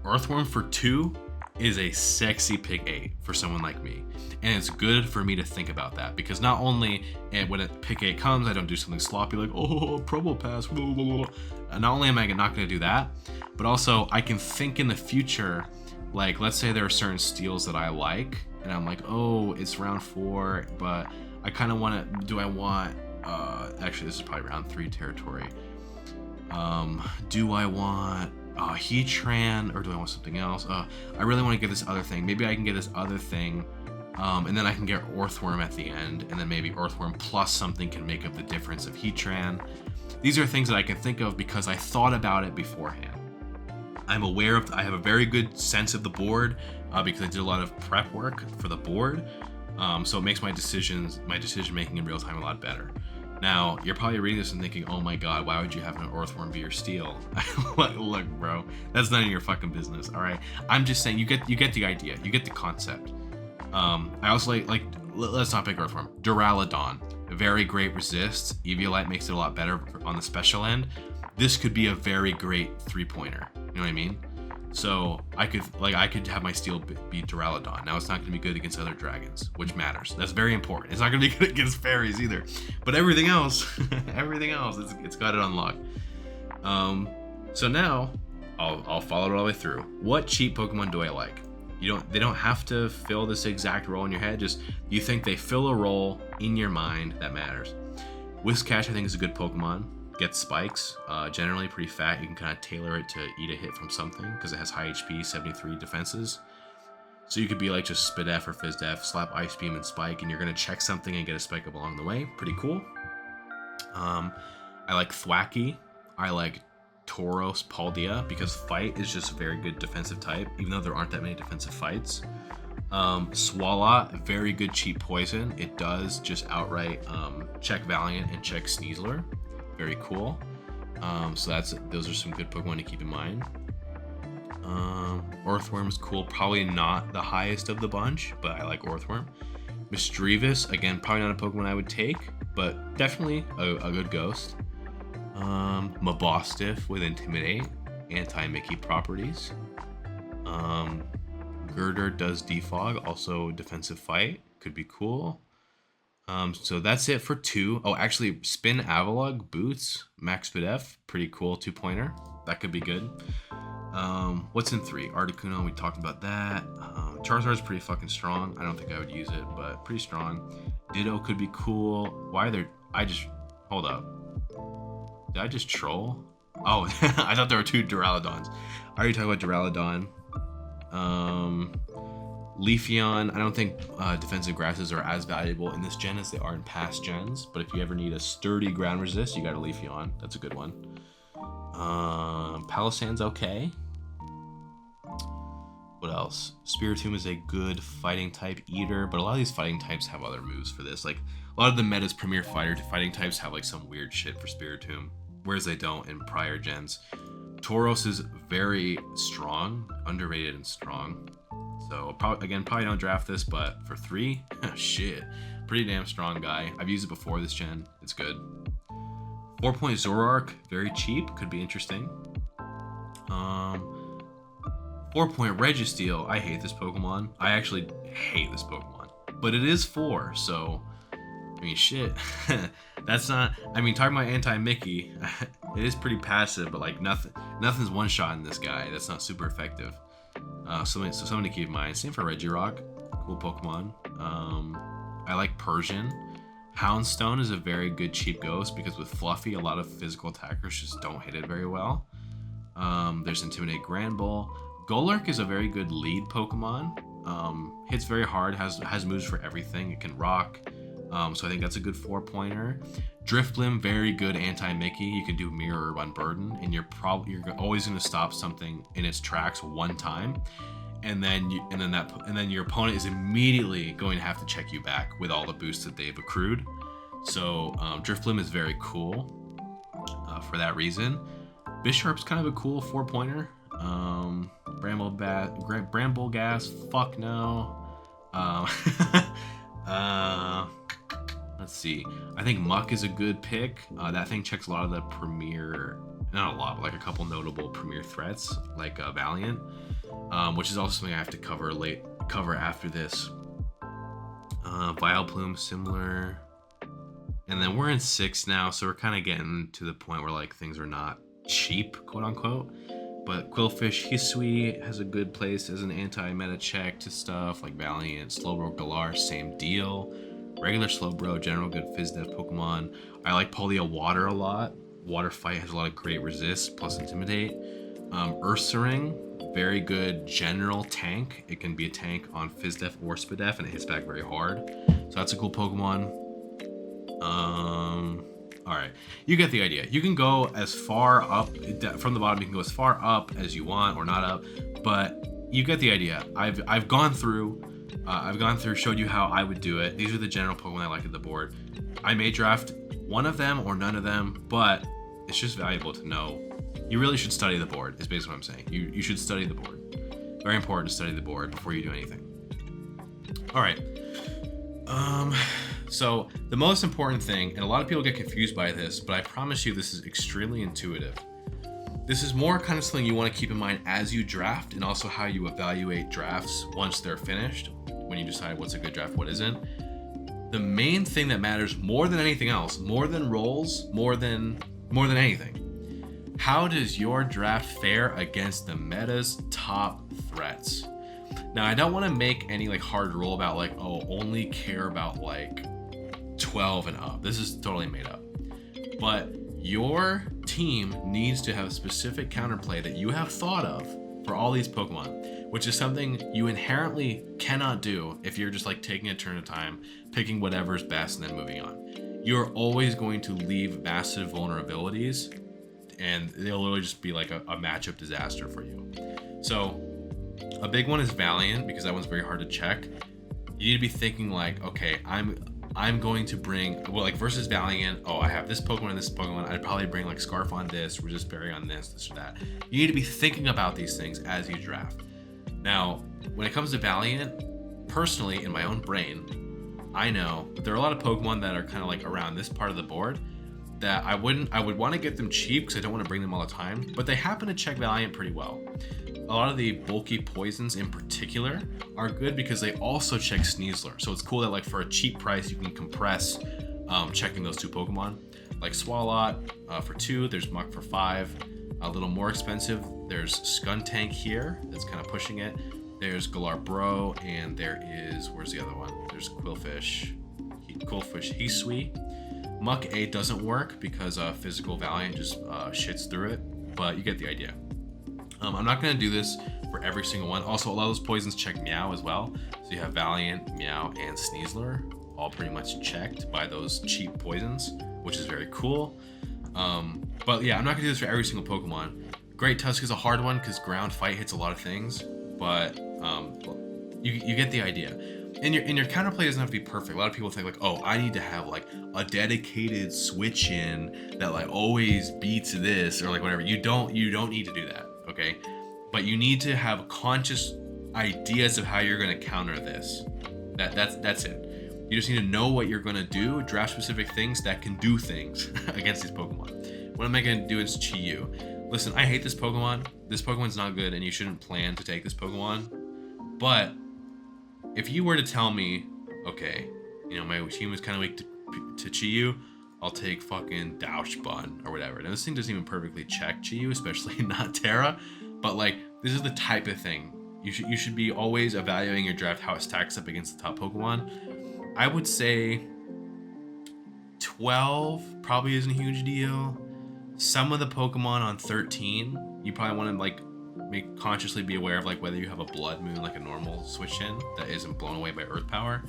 Earthworm for 2 is a sexy pick 8 for someone like me. And it's good for me to think about that, because not only when a pick 8 comes, I don't do something sloppy like, oh, promo pass, blah, blah, blah. And not only am I not going to do that, but also I can think in the future, like, let's say there are certain steals that I like, and I'm like, oh, it's round 4, but I kind of want to, do I want, actually this is probably round 3 territory. Do I want Heatran, or do I want something else? I really want to get this other thing. Maybe I can get this other thing, and then I can get Orthworm at the end, and then maybe Orthworm plus something can make up the difference of Heatran. These are things that I can think of because I thought about it beforehand. I'm aware of, I have a very good sense of the board because I did a lot of prep work for the board. So it makes my decision making in real time a lot better. Now, you're probably reading this and thinking, oh my god, why would you have an Orthworm be your steal? Look, bro, that's none of your fucking business, all right? I'm just saying, you get the idea, you get the concept. I also let's not pick Earthworm. Duraludon, very great resist. Eviolite makes it a lot better on the special end. This could be a very great 3-pointer. You know what I mean? So I could have my steal be Duraludon. Now, it's not going to be good against other dragons, which matters. That's very important. It's not going to be good against fairies either. But everything else, it's got it unlocked. So now I'll follow it all the way through. What cheap Pokemon do I like? They don't have to fill this exact role in your head. Just, you think they fill a role in your mind that matters. Whiscash, I think, is a good Pokemon. Gets spikes, generally pretty fat. You can kind of tailor it to eat a hit from something because it has high HP, 73 defenses. So you could be like just Spidef or Fizdef, slap Ice Beam and Spike, and you're going to check something and get a spike up along the way. Pretty cool. I like Thwackey. I like Tauros Paldea because Fight is just a very good defensive type, even though there aren't that many defensive fights. Swalot, very good cheap poison. It does just outright check Valiant and check Sneasler. Very cool. So those are some good Pokemon to keep in mind. Orthworm's cool. Probably not the highest of the bunch, but I like Orthworm. Misdreavus, again, probably not a Pokemon I would take, but definitely a good ghost. Mabostiff with Intimidate, anti-Mickey properties. Girder does Defog, also defensive fight, could be cool. So that's it for 2. Oh, actually, Spin Avalugg, Boots, Max Spidef, pretty cool 2-pointer. That could be good. What's in 3? Articuno, we talked about that. Charizard's pretty fucking strong. I don't think I would use it, but pretty strong. Ditto could be cool. Why are there... Hold up. Did I just troll? Oh, I thought there were 2 Duraludons. I already talked about Duraludon. Leafeon, I don't think defensive grasses are as valuable in this gen as they are in past gens, but if you ever need a sturdy ground resist, you got a Leafeon. That's a good one. Palisand's okay. What else? Spiritomb is a good fighting type eater, but a lot of these fighting types have other moves for this. Like, a lot of the meta's premier fighting types have like some weird shit for Spiritomb, whereas they don't in prior gens. Tauros is very strong, underrated and strong. So probably don't draft this, but for 3, shit, pretty damn strong guy. I've used it before this gen. It's good. 4-point Zoroark, very cheap, could be interesting. 4-point Registeel. I hate this Pokemon. I actually hate this Pokemon. But it is 4, so... I mean, shit. That's not... I mean, talking about anti-Mickey, it is pretty passive, but like nothing's one-shot in this guy. That's not super effective. Something to keep in mind. Same for Regirock. Cool Pokemon. I like Persian. Houndstone is a very good cheap ghost because with Fluffy, a lot of physical attackers just don't hit it very well. There's Intimidate Granbull. Golurk is a very good lead Pokemon. Hits very hard, has moves for everything. It can rock. So I think that's a good 4-pointer. Drifblim, very good anti-Mickey. You can do Mirror Unburden, and you're always going to stop something in its tracks one time, and then your opponent is immediately going to have to check you back with all the boosts that they've accrued. So Drifblim is very cool for that reason. Bisharp's kind of a cool 4-pointer. Bramble Gas, fuck no. Let's see. I think Muck is a good pick. That thing checks a lot of the premier, not a lot, but like a couple notable premier threats, like Valiant, which is also something I have to cover after this. Vileplume, similar. And then we're in 6 now, so we're kind of getting to the point where like things are not cheap, quote unquote. But Quillfish Hisui has a good place as an anti-meta check to stuff like Valiant. Slowbro Galar, same deal. Regular Slowbro, general good Phys-Def Pokemon. I like Polio Water a lot. Water Fight has a lot of great resist plus Intimidate. Ursaring, very good general tank. It can be a tank on Phys-Def or Spidef, and it hits back very hard. So that's a cool Pokemon. Alright, you get the idea. You can go as far up, from the bottom, you can go as far up as you want, or not up, but you get the idea. I've gone through, showed you how I would do it. These are the general Pokemon I like at the board. I may draft one of them or none of them, but it's just valuable to know. You really should study the board, is basically what I'm saying. You should study the board. Very important to study the board before you do anything. Alright. So the most important thing, and a lot of people get confused by this, but I promise you this is extremely intuitive. This is more kind of something you want to keep in mind as you draft, and also how you evaluate drafts once they're finished, when you decide what's a good draft, what isn't. The main thing that matters more than anything else, more than rolls, more than anything, how does your draft fare against the meta's top threats? Now, I don't want to make any like hard rule about like, oh, only care about like 12 and up. This is totally made up. But your team needs to have a specific counterplay that you have thought of for all these Pokemon, which is something you inherently cannot do if you're just like taking a turn at a time, picking whatever's best and then moving on. You're always going to leave massive vulnerabilities, and they'll literally just be like a matchup disaster for you. So a big one is Valiant, because that one's very hard to check. You need to be thinking like, okay, I'm going to bring, well, like versus Valiant, oh, I have this Pokemon and this Pokemon, I'd probably bring like Scarf on this, Resist Berry on this or that. You need to be thinking about these things as you draft. Now, when it comes to Valiant, personally, in my own brain, I know that there are a lot of Pokemon that are kind of like around this part of the board that I would want to get them cheap because I don't want to bring them all the time, but they happen to check Valiant pretty well. A lot of the bulky poisons in particular are good because they also check Sneasler. So it's cool that like for a cheap price, you can compress checking those two Pokemon. Like Swalot for 2, there's Muck for 5. A little more expensive, there's Skuntank here, that's kind of pushing it. There's Galarbro, and there is, where's the other one? There's Quillfish Hisui. Muck 8 doesn't work because Physical Valiant just shits through it, but you get the idea. I'm not going to do this for every single one. Also, a lot of those poisons check Meow as well. So you have Valiant, Meow, and Sneasler all pretty much checked by those cheap poisons, which is very cool. But yeah, I'm not going to do this for every single Pokemon. Great Tusk is a hard one because Ground Fight hits a lot of things, but you get the idea. And your counterplay doesn't have to be perfect. A lot of people think like, oh, I need to have like a dedicated switch in that like always beats this or like whatever. You don't need to do that. Okay, but you need to have conscious ideas of how you're going to counter this. That's it. You just need to know what you're going to do, draft specific things that can do things against these Pokemon. What am I going to do is Chi-Yu? listen, I hate this Pokemon. This Pokemon's not good, and you shouldn't plan to take this Pokemon. But if you were to tell me, okay, you know, my team is kind of weak to Chi-Yu, I'll take fucking Douch Bun or whatever. Now, this thing doesn't even perfectly check Chi-Yu, especially not Terra. But, like, this is the type of thing. You should be always evaluating your draft how it stacks up against the top Pokemon. I would say 12 probably isn't a huge deal. Some of the Pokemon on 13, you probably want to, like, consciously be aware of, like, whether you have a Blood Moon, like a normal switch in that isn't blown away by Earth Power.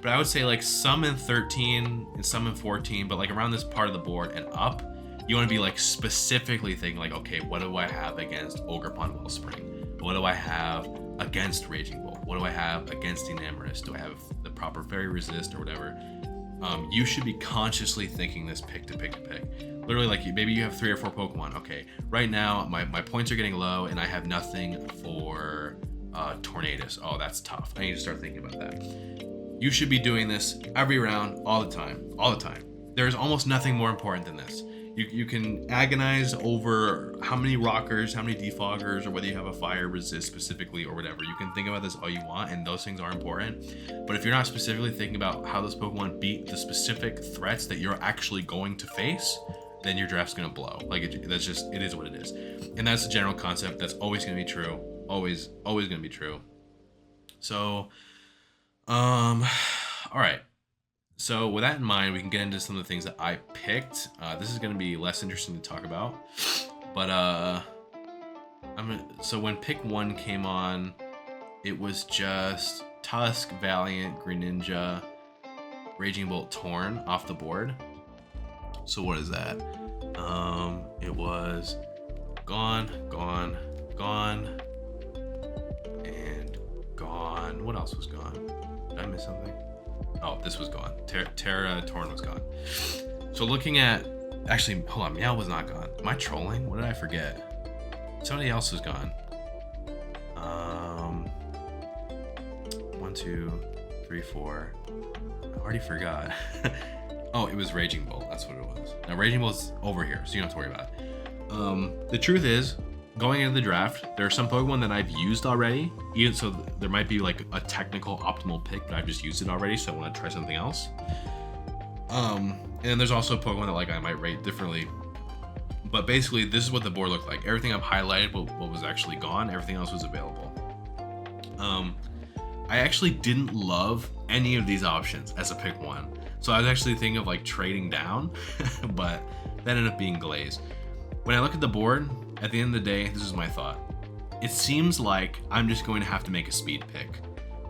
But I would say, like, some in 13 and some in 14, but, like, around this part of the board and up, you want to be, like, specifically thinking, like, okay, what do I have against Ogerpon Wellspring? What do I have against Raging Bolt? What do I have against Enamorus? Do I have the proper Fairy Resist or whatever? You should be consciously thinking this pick to pick. Literally, like, maybe you have 3 or 4 Pokemon. Okay, right now my points are getting low and I have nothing for Tornadus. Oh, that's tough. I need to start thinking about that. You should be doing this every round, all the time. There's almost nothing more important than this. You can agonize over how many rockers, how many defoggers, or whether you have a fire resist specifically or whatever. You can think about this all you want, and those things are important. But if you're not specifically thinking about how those Pokemon beat the specific threats that you're actually going to face, then your draft's gonna blow. Like, it is what it is. And that's the general concept. That's always gonna be true. Always gonna be true. So, all right. So with that in mind, we can get into some of the things that I picked. This is going to be less interesting to talk about, but so when pick 1 came on, it was just Tusk, Valiant, Greninja, Raging Bolt, Torn off the board. So what is that? It was gone, and gone. What else was gone? Did I miss something? Oh, this was gone. Terra Torn was gone. So looking at... Actually, hold on. Meow was not gone. Am I trolling? What did I forget? Somebody else was gone. 1, 2, 3, 4. I already forgot. Oh, it was Raging Bolt. That's what it was. Now, Raging Bolt's over here, so you don't have to worry about it. The truth is, going into the draft, there are some Pokemon that I've used already. Even so, there might be like a technical optimal pick, but I've just used it already, so I want to try something else. And then there's also Pokemon that, like, I might rate differently. But basically, this is what the board looked like. Everything I've highlighted, what was actually gone, everything else was available. I actually didn't love any of these options as a pick 1. So I was actually thinking of, like, trading down, but that ended up being Glaze. When I look at the board, at the end of the day, this is my thought. It seems like I'm just going to have to make a speed pick.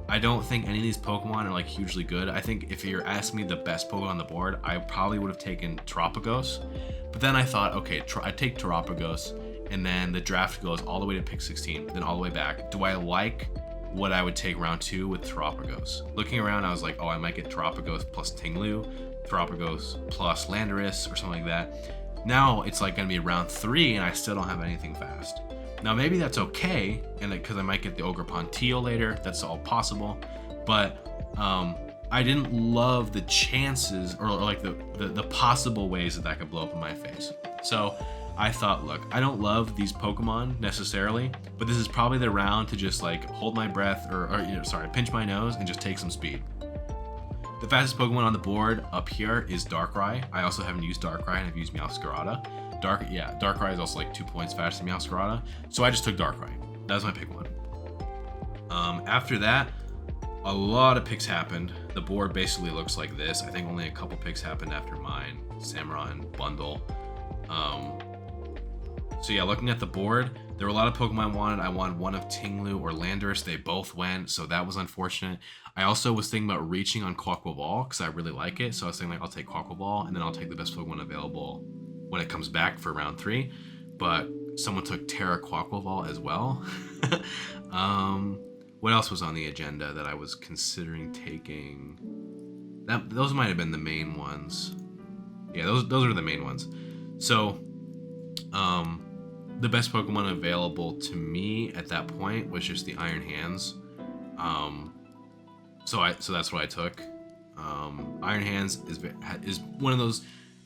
I don't think any of these Pokemon are, like, hugely good. I think if you're asking me the best Pokemon on the board, I probably would have taken Terapagos. But then I thought, okay, I'd take Terapagos, and then the draft goes all the way to pick 16, then all the way back. Do I like what I would take round 2 with Terapagos? Looking around, I was like, oh, I might get Terapagos plus Tinglu, Terapagos plus Landorus, or something like that. Now it's like gonna be round 3 and I still don't have anything fast. Now maybe that's okay, and because I might get the Ogerpon Teal later, that's all possible. But I didn't love the chances or like the possible ways that could blow up in my face. So I thought, look, I don't love these Pokemon necessarily, but this is probably the round to just, like, hold my breath or pinch my nose and just take some speed. The fastest Pokemon on the board up here is Darkrai. I also haven't used Darkrai, and I've used Meowscarada. Darkrai is also like 2 points faster than Meowscarada, so I just took Darkrai. That was my pick 1. After that, a lot of picks happened. The board basically looks like this. I think only a couple picks happened after mine. Samurott, Bundle. So yeah, looking at the board, there were a lot of Pokemon I wanted. I wanted one of Tinglu or Landorus. They both went, so that was unfortunate. I also was thinking about reaching on Quaquaval because I really like it. So I was thinking, like, I'll take Quaquaval and then I'll take the best Pokemon available when it comes back for round 3. But someone took Terra Quaquaval as well. What else was on the agenda that I was considering taking? Those might have been the main ones. Yeah, those are the main ones. So, the best Pokemon available to me at that point was just the Iron Hands. So that's what I took. Iron Hands is one of those.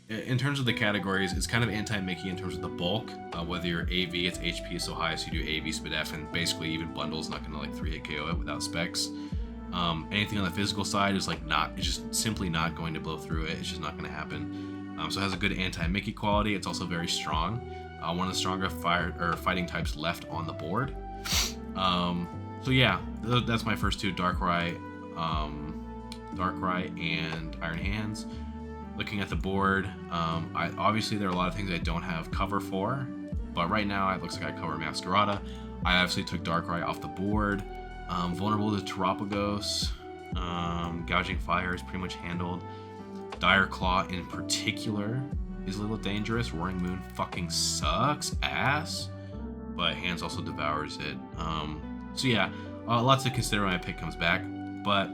In terms of the categories, it's kind of anti-Mickey in terms of the bulk. Whether you're AV, its HP is so high, so you do AV, SpDef, and basically even bundles not gonna like 3-hit KO it without specs. Anything on the physical side is like it's just simply not going to blow through it. It's just not gonna happen. So it has a good anti-Mickey quality. It's also very strong. One of the stronger fighting types left on the board. So yeah, that's my first two: Darkrai and Iron Hands. Looking at the board, obviously there are a lot of things I don't have cover for, but right now it looks like I cover Masquerada. I obviously took Darkrai off the board. Vulnerable to Terapagos. Gouging Fire is pretty much handled. Dire Claw in particular is a little dangerous. Roaring Moon fucking sucks ass, but Hands also devours it. So yeah, lots to consider when my pick comes back, but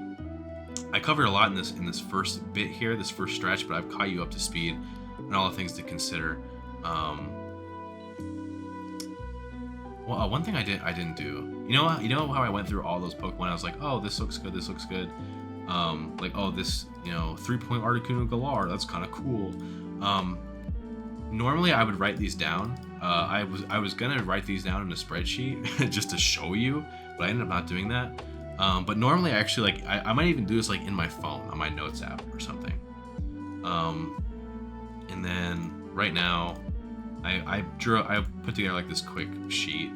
I covered a lot in this first bit here, this first stretch, but I've caught you up to speed and all the things to consider. Well, one thing I didn't do. You know how I went through all those Pokemon? I was like, oh, this looks good, this looks good. Like, oh, this 3-point Articuno Galar, that's kind of cool. Normally I would write these down. I was gonna write these down in a spreadsheet just to show you, but I ended up not doing that. But normally I actually I might even do this like in my phone on my notes app or something. And then right now I put together like this quick sheet.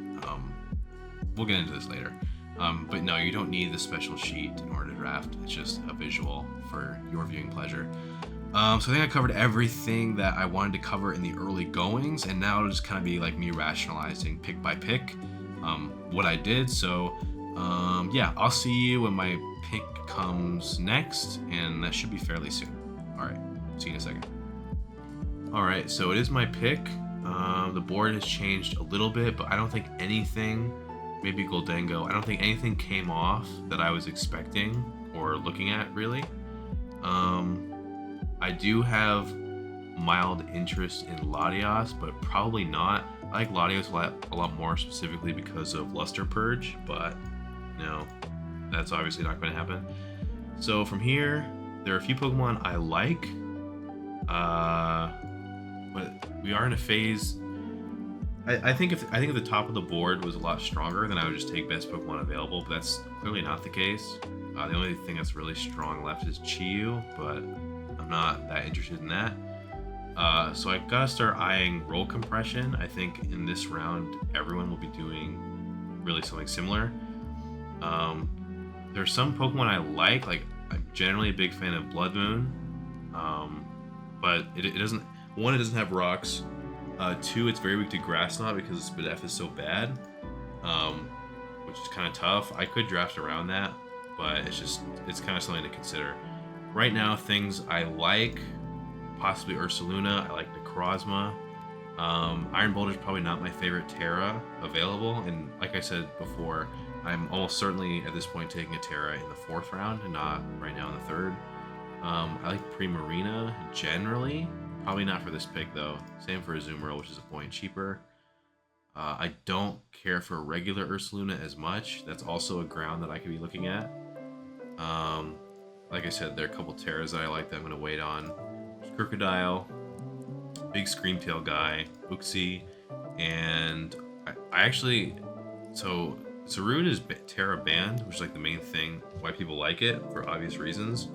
We'll get into this later. But no, you don't need the special sheet in order to draft. It's just a visual for your viewing pleasure. So I think I covered everything that I wanted to cover in the early goings, and now it'll just kind of be like me rationalizing pick by pick what I did. So yeah, I'll see you when my pick comes next, and that should be fairly soon. Alright, see you in a second. Alright, so it is my pick. The board has changed a little bit, but I don't think anything, maybe Goldengo, I don't think anything came off that I was expecting or looking at, really. I do have mild interest in Latios, but probably not. I like Latios a lot more specifically because of Luster Purge, but no, that's obviously not going to happen. So from here, there are a few Pokemon I like, but we are in a phase. I think if the top of the board was a lot stronger, then I would just take best Pokemon available, but that's clearly not the case. The only thing that's really strong left is Chi-Yu, but I'm not that interested in that. So I gotta start eyeing roll compression. I think in this round, everyone will be doing really something similar. There's some Pokemon I like I'm generally a big fan of Blood Moon, but it doesn't. One, it doesn't have rocks. Two, it's very weak to Grass Knot because its SpDef is so bad, which is kind of tough. I could draft around that, but it's kind of something to consider. Right now, things I like, possibly Ursaluna. I like Necrozma. Iron Boulder is probably not my favorite Terra available, and like I said before, I'm almost certainly at this point taking a Terra in the 4th round and not right now in the 3rd. I like Primarina generally. Probably not for this pick though. Same for Azumarill, which is a point cheaper. I don't care for regular Ursaluna as much. That's also a ground that I could be looking at. Like I said, there are a couple Terras that I like that I'm going to wait on. There's Crocodile, big Screamtail guy, Uxie, and I actually... So, Zarude is Terra banned, which is like the main thing why people like it, for obvious reasons.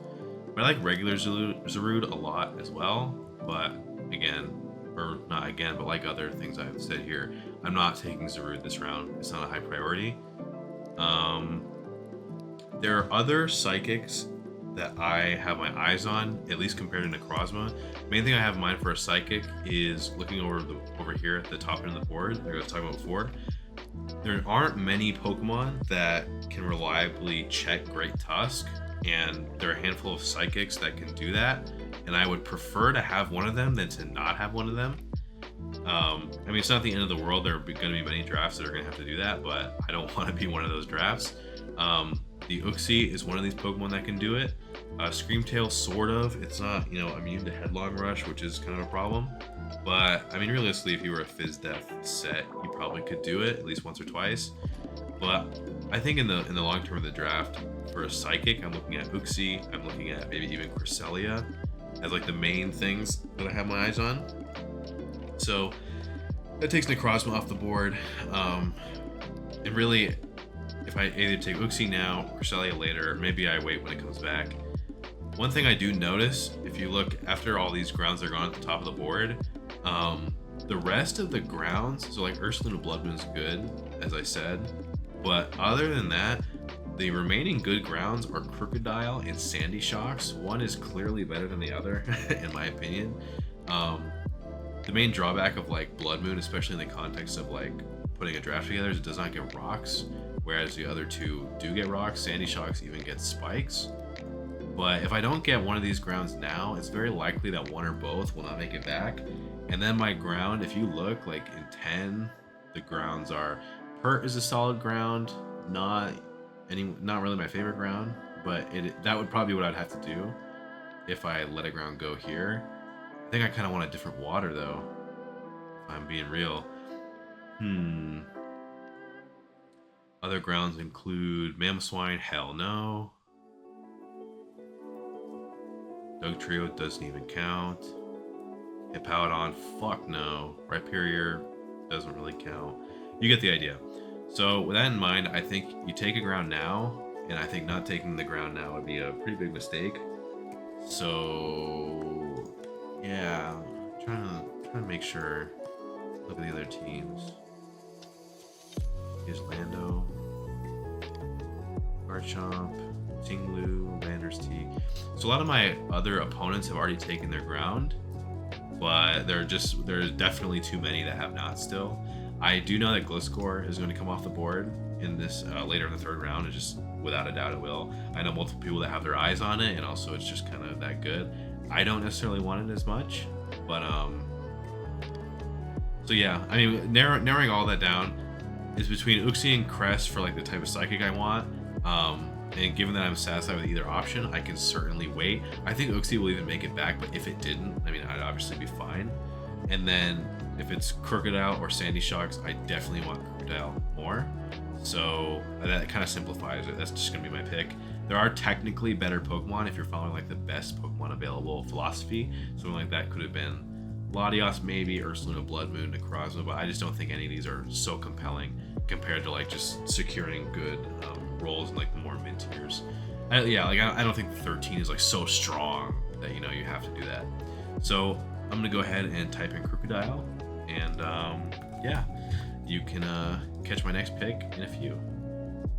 But I like regular Zarude a lot as well, but again, or not again, but like other things I've said here, I'm not taking Zarude this round. It's not a high priority. There are other Psychics that I have my eyes on, at least compared to Necrozma. Main thing I have in mind for a Psychic is looking over here at the top end of the board, like I was talking about before. There aren't many Pokemon that can reliably check Great Tusk, and there are a handful of Psychics that can do that, and I would prefer to have one of them than to not have one of them. I mean, it's not the end of the world. There are going to be many drafts that are going to have to do that, but I don't want to be one of those drafts. The Uxie is one of these Pokemon that can do it. Screamtail, sort of. It's not, immune to Headlong Rush, which is kind of a problem. But, I mean, realistically, if you were a Fizz-Def set, you probably could do it at least once or twice. But I think in the long term of the draft, for a Psychic, I'm looking at Uxie. I'm looking at maybe even Cresselia. as like the main things that I have my eyes on. So that takes Necrozma off the board. And really, if I either take Uxie now, Cresselia later, or maybe I wait when it comes back. One thing I do notice, if you look after all these grounds are gone at the top of the board, the rest of the grounds, so like Ursaluna Blood Moon's good, as I said, but other than that, the remaining good grounds are Crocodile and Sandy Shocks. One is clearly better than the other, in my opinion. The main drawback of like Blood Moon, especially in the context of like putting a draft together, is it does not get rocks, whereas the other two do get rocks. Sandy Shocks even get spikes. But if I don't get one of these grounds now, it's very likely that one or both will not make it back. And then my ground, if you look like in 10, the grounds are Pert is a solid ground, not really my favorite ground, but that would probably be what I'd have to do if I let a ground go here. I think I kind of want a different water though, if I'm being real. Other grounds include Mamoswine, hell no. Dugtrio doesn't even count. Hippowdon, fuck no. Rhyperior doesn't really count. You get the idea. So with that in mind, I think you take a ground now, and I think not taking the ground now would be a pretty big mistake. So yeah, trying to make sure. Look at the other teams. Here's Lando, Garchomp, Tinglu, Landers T. So a lot of my other opponents have already taken their ground, but there's definitely too many that have not still. I do know that Gliscor is going to come off the board in this later in the third round. It just without a doubt it will. I know multiple people that have their eyes on it, and also it's just kind of that good. I don't necessarily want it as much, but so yeah, I mean narrowing all that down is between Uxie and Crest for like the type of psychic I want. And given that I'm satisfied with either option, I can certainly wait. I think Uxie will even make it back, but if it didn't, I mean, I'd obviously be fine. And then if it's Crocodile or Sandy Shocks, I definitely want Crocodile more. So that kind of simplifies it. That's just gonna be my pick. There are technically better Pokemon if you're following like the best Pokemon available philosophy. Something like that could have been Latios maybe, Ursaluna Blood Moon, Necrozma, but I just don't think any of these are so compelling compared to like just securing good rolls in like the more mid tiers. I don't think the 13 is like so strong that you have to do that. So I'm gonna go ahead and type in Crocodile, and yeah, you can catch my next pick in a few.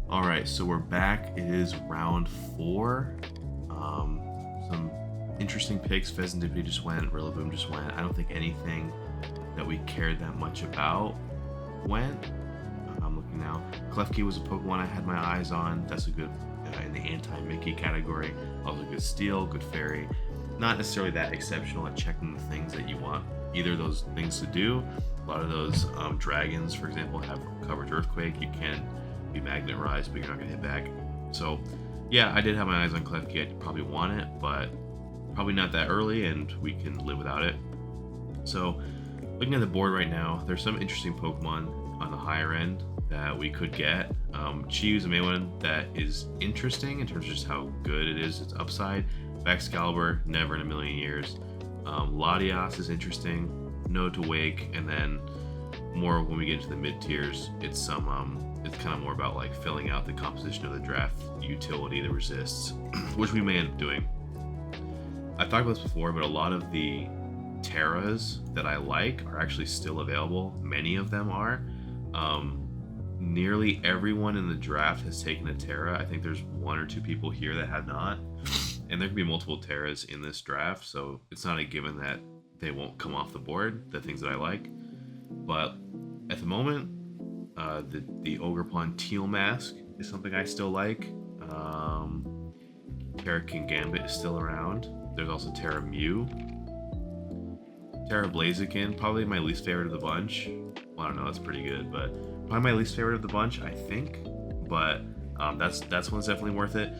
All right, so we're back. It is round 4. Some interesting picks. Pheasantipede just went, Rillaboom just went. I don't think anything that we cared that much about went. I'm looking now. Klefki was a Pokemon I had my eyes on. That's a good in the anti-Mickey category. Also good Steel, good Fairy. Not necessarily that exceptional at checking the things that you want either of those things to do. A lot of those dragons, for example, have coverage Earthquake. You can be Magnet Rise, but you're not going to hit back. So yeah, I did have my eyes on Klefki. I probably want it, but probably not that early, and we can live without it. So looking at the board right now, there's some interesting Pokemon on the higher end that we could get. Chiu's a main one that is interesting in terms of just how good it is, its upside. Excalibur, never in a million years. Latias is interesting. No to Wake, and then more when we get into the mid tiers, it's kind of more about like filling out the composition of the draft utility that resists, which we may end up doing. I've talked about this before, but a lot of the Terras that I like are actually still available. Many of them are. Nearly everyone in the draft has taken a Terra. I think there's 1 or 2 people here that have not. And there can be multiple Terras in this draft, so it's not a given that they won't come off the board, the things that I like. But at the moment, the Ogerpon Teal Mask is something I still like. Terra Kingambit is still around. There's also Terra Mew. Terra Blaziken, probably my least favorite of the bunch. Well, I don't know, that's pretty good, but probably my least favorite of the bunch, I think. But that's one's definitely worth it.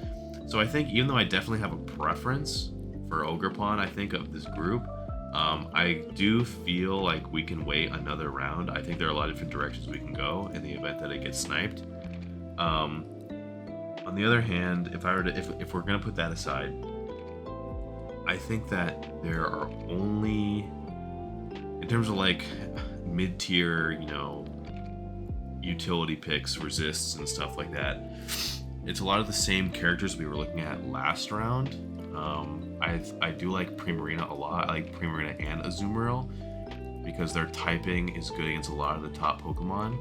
So I think even though I definitely have a preference for Ogerpon, I think of this group, I do feel like we can wait another round. I think there are a lot of different directions we can go in the event that it gets sniped. On the other hand, if we're gonna put that aside, I think that there are only, in terms of like mid-tier, utility picks, resists, and stuff like that, it's a lot of the same characters we were looking at last round. I do like Primarina a lot. I like Primarina and Azumarill because their typing is good against a lot of the top Pokemon.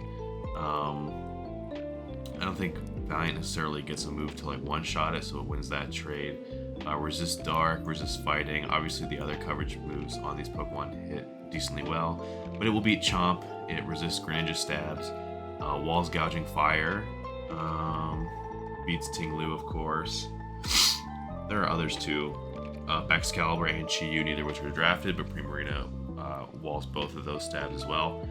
I don't think Valiant necessarily gets a move to like one-shot it, so it wins that trade. Resist Dark, Resist Fighting. Obviously, the other coverage moves on these Pokemon hit decently well, but it will beat Chomp. It resists Greninja stabs. Walls Gouging Fire. Beats Tinglu, of course. There are others too. Excalibur and Chi-Yu, neither of which were drafted, but Primarina walls both of those stabs as well.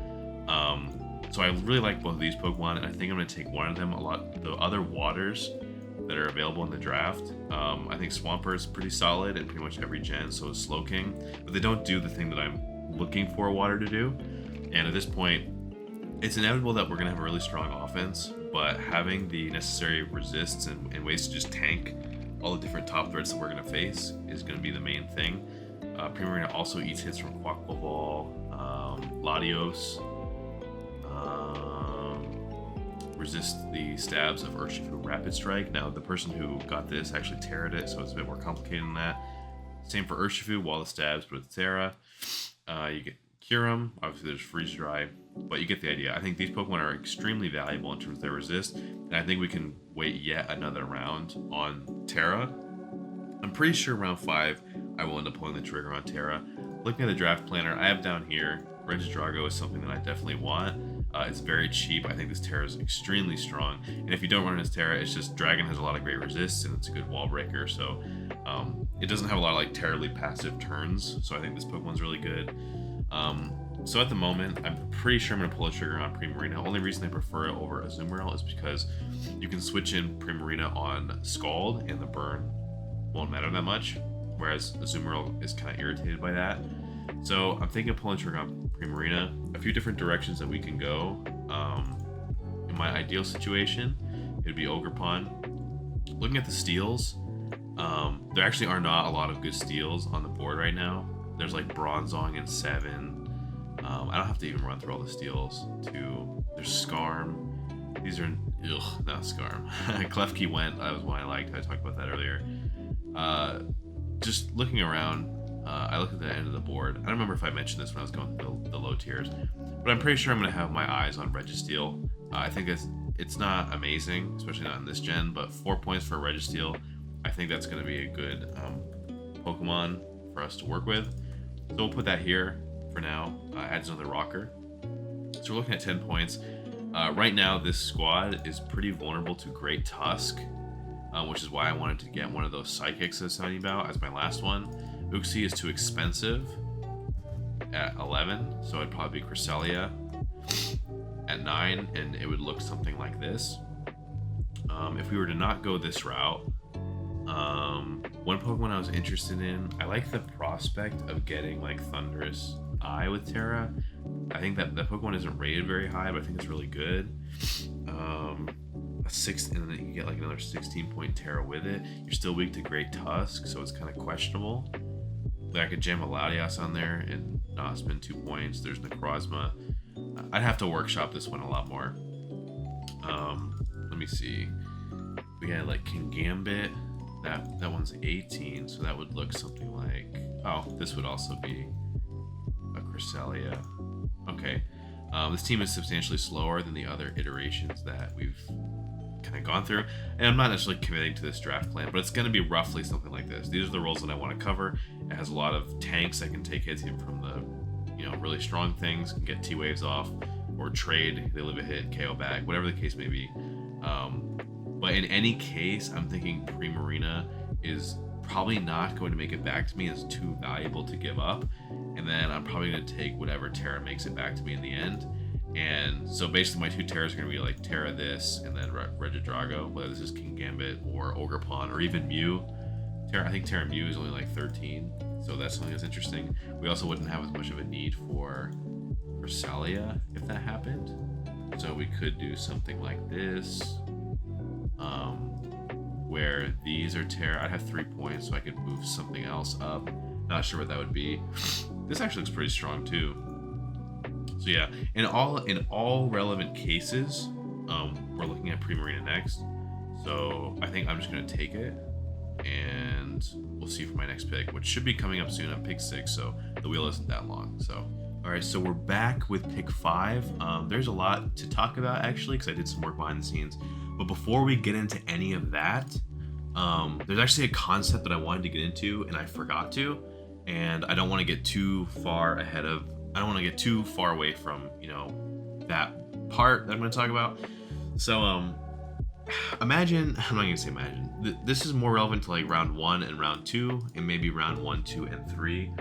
So I really like both of these Pokemon, and I think I'm going to take one of them. The other waters that are available in the draft, I think Swampert is pretty solid in pretty much every gen, so is Slowking, but they don't do the thing that I'm looking for water to do. And at this point, it's inevitable that we're going to have a really strong offense, but having the necessary resists and ways to just tank all the different top threats that we're going to face is going to be the main thing. Primarina also eats hits from Quaquaval, Latios, resists the stabs of Urshifu Rapid Strike. Now, the person who got this actually Terra'd it, so it's a bit more complicated than that. Same for Urshifu, Wall of Stabs, but with Terra. You get Kyurem, obviously there's Freeze Dry, but you get the idea. I think these Pokemon are extremely valuable in terms of their resist, and I think we can wait yet another round on Terra. I'm pretty sure round 5 I will end up pulling the trigger on Terra. Looking at the draft planner, I have down here Regidrago is something that I definitely want. It's very cheap. I think this Terra is extremely strong, and if you don't run this Terra, it's just Dragon has a lot of great resists and it's a good wall breaker, so it doesn't have a lot of like terribly passive turns, so I think this Pokemon's really good. So at the moment, I'm pretty sure I'm going to pull a trigger on Primarina. Only reason I prefer it over Azumarill is because you can switch in Primarina on Scald and the burn won't matter that much, whereas Azumarill is kind of irritated by that. So I'm thinking of pulling trigger on Primarina. A few different directions that we can go. In my ideal situation, it'd be Ogerpon. Looking at the steals, there actually are not a lot of good steals on the board right now. There's like Bronzong and 7. I don't have to even run through all the steals too. There's Scarm. These are, not Scarm. Klefki went, that was one I liked. I talked about that earlier. Just looking around, I look at the end of the board. I don't remember if I mentioned this when I was going through the low tiers, but I'm pretty sure I'm going to have my eyes on Registeel. I think it's not amazing, especially not in this gen, but 4 points for Registeel. I think that's going to be a good Pokemon for us to work with. So we'll put that here for now. Adds another rocker. So we're looking at 10 points. Right now, this squad is pretty vulnerable to Great Tusk, which is why I wanted to get one of those Psychics I was telling you about as my last one. Uxie is too expensive at 11, so it'd probably be Cresselia at 9, and it would look something like this. If we were to not go this route, one Pokemon I was interested in, I like the prospect of getting like Thunderous Eye with Terra. I think that Pokemon isn't rated very high, but I think it's really good. And then you get like another 16-point Terra with it. You're still weak to Great Tusk, so it's kind of questionable. Like I could jam a Latias on there and not spend 2 points. There's Necrozma. I'd have to workshop this one a lot more. Let me see. We got like Kingambit. That one's 18, so that would look something like, this would also be a Cresselia. Okay. This team is substantially slower than the other iterations that we've kind of gone through, and I'm not necessarily committing to this draft plan, but it's going to be roughly something like this. These are the roles that I want to cover. It has a lot of tanks that can take hits even from the really strong things, can get T-Waves off, or trade, they live a hit, KO back, whatever the case may be. But in any case, I'm thinking Primarina is probably not going to make it back to me. It's too valuable to give up, and then I'm probably going to take whatever Terra makes it back to me in the end. And so basically my 2 Terras are going to be like Terra this and then Regidrago, whether this is Kingambit or Ogerpon or even Mew. I think Terra Mew is only like 13, so that's something that's interesting. We also wouldn't have as much of a need for Cresselia if that happened, so we could do something like this. where these are Terra. I'd have 3 points, so I could move something else up. Not sure what that would be. This actually looks pretty strong too. So yeah, in all relevant cases, we're looking at Primarina next. So I think I'm just gonna take it, and we'll see for my next pick, which should be coming up soon. I'm pick 6, so the wheel isn't that long. So all right, so we're back with pick 5. There's a lot to talk about actually, because I did some work behind the scenes. But before we get into any of that, there's actually a concept that I wanted to get into and I forgot to, and I don't want to get too far ahead of. I don't want to get too far away from, you know, that part that I'm going to talk about. So, imagine, I'm not going to say imagine, this is more relevant to like round 1 and round 2, and maybe round 1, 2, and 3.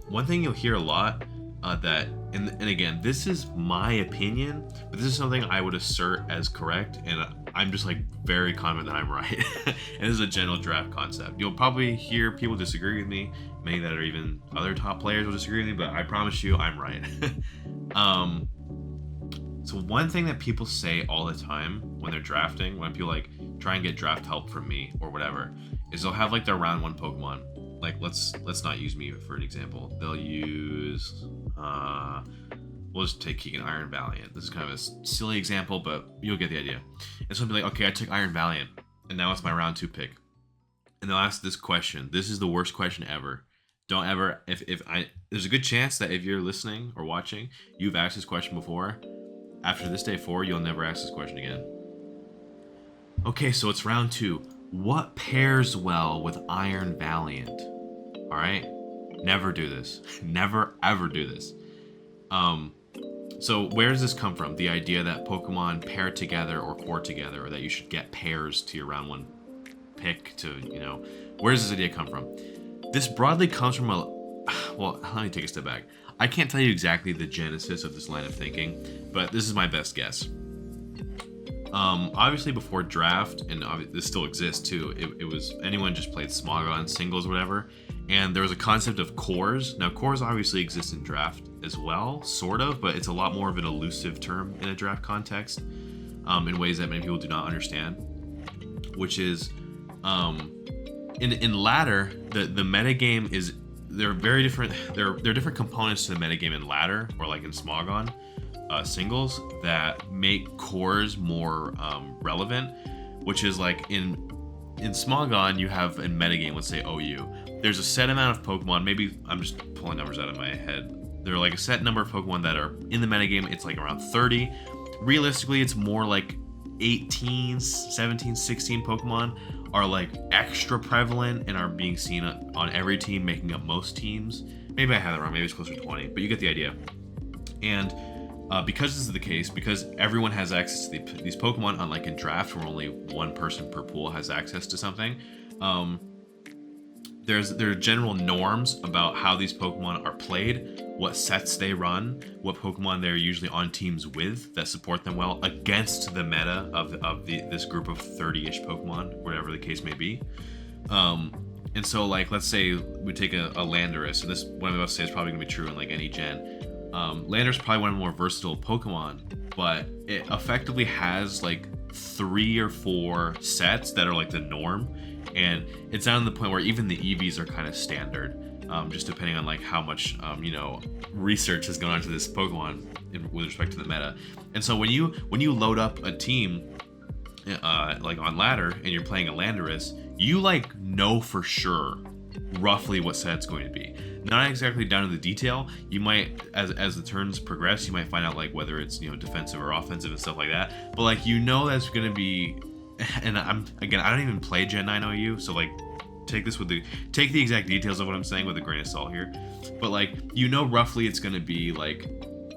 One thing you'll hear a lot, and again, this is my opinion, but this is something I would assert as correct, and I'm just like very confident that I'm right. And this is a general draft concept. You'll probably hear people disagree with me, many that are even other top players will disagree with me, but I promise you I'm right. So one thing that people say all the time when they're drafting, when people like try and get draft help from me or whatever, is they'll have like their round 1 Pokemon. Like let's not use me for an example. They'll use we'll just take Keegan Iron Valiant. This is kind of a silly example, but you'll get the idea. And so I'll be like, okay, I took Iron Valiant, and now it's my round 2 pick. And they'll ask this question. This is the worst question ever. Don't ever, there's a good chance that if you're listening or watching, you've asked this question before. After this day 4, you'll never ask this question again. Okay, so it's round 2. What pairs well with Iron Valiant? All right, never do this. Never ever do this. So where does this come from? The idea that Pokemon pair together or core together, or that you should get pairs to your round 1 pick to, you know, where does this idea come from? This broadly comes from well, let me take a step back. I can't tell you exactly the genesis of this line of thinking, but this is my best guess. Obviously before draft, and this still exists too, it was anyone just played Smogon singles or whatever, and there was a concept of cores. Now cores obviously exist in draft as well, sort of, but it's a lot more of an elusive term in a draft context, in ways that many people do not understand, which is in ladder, the metagame is, they're very different. There are different components to the metagame in ladder, or like in Smogon singles, that make cores more relevant, which is like in Smogon you have a metagame, let's say OU. There's a set amount of Pokemon, maybe I'm just pulling numbers out of my head. There are like a set number of Pokemon that are in the metagame. It's like around 30. Realistically, it's more like 18, 17, 16 Pokemon are like extra prevalent and are being seen on every team, making up most teams. Maybe I have that wrong, maybe it's closer to 20, but you get the idea. And because this is the case, because everyone has access to these Pokemon, unlike in draft where only one person per pool has access to something, there are general norms about how these Pokemon are played, what sets they run, what Pokemon they're usually on teams with that support them well against the meta of this group of 30-ish Pokemon, whatever the case may be. And so, like, let's say we take a Landorus, and this, what I'm about to say is probably going to be true in like any gen. Landorus is probably one of the more versatile Pokemon, but it effectively has like 3 or 4 sets that are like the norm. And it's down to the point where even the EVs are kind of standard, just depending on like how much research has gone onto this Pokemon with respect to the meta. And so when you load up a team like on ladder and you're playing a Landorus, you like know for sure roughly what set it's going to be. Not exactly down to the detail. You might, as the turns progress, you might find out like whether it's defensive or offensive and stuff like that. But like that's going to be. And I don't even play Gen 9 OU, so like take the exact details of what I'm saying with a grain of salt here. But like roughly it's gonna be like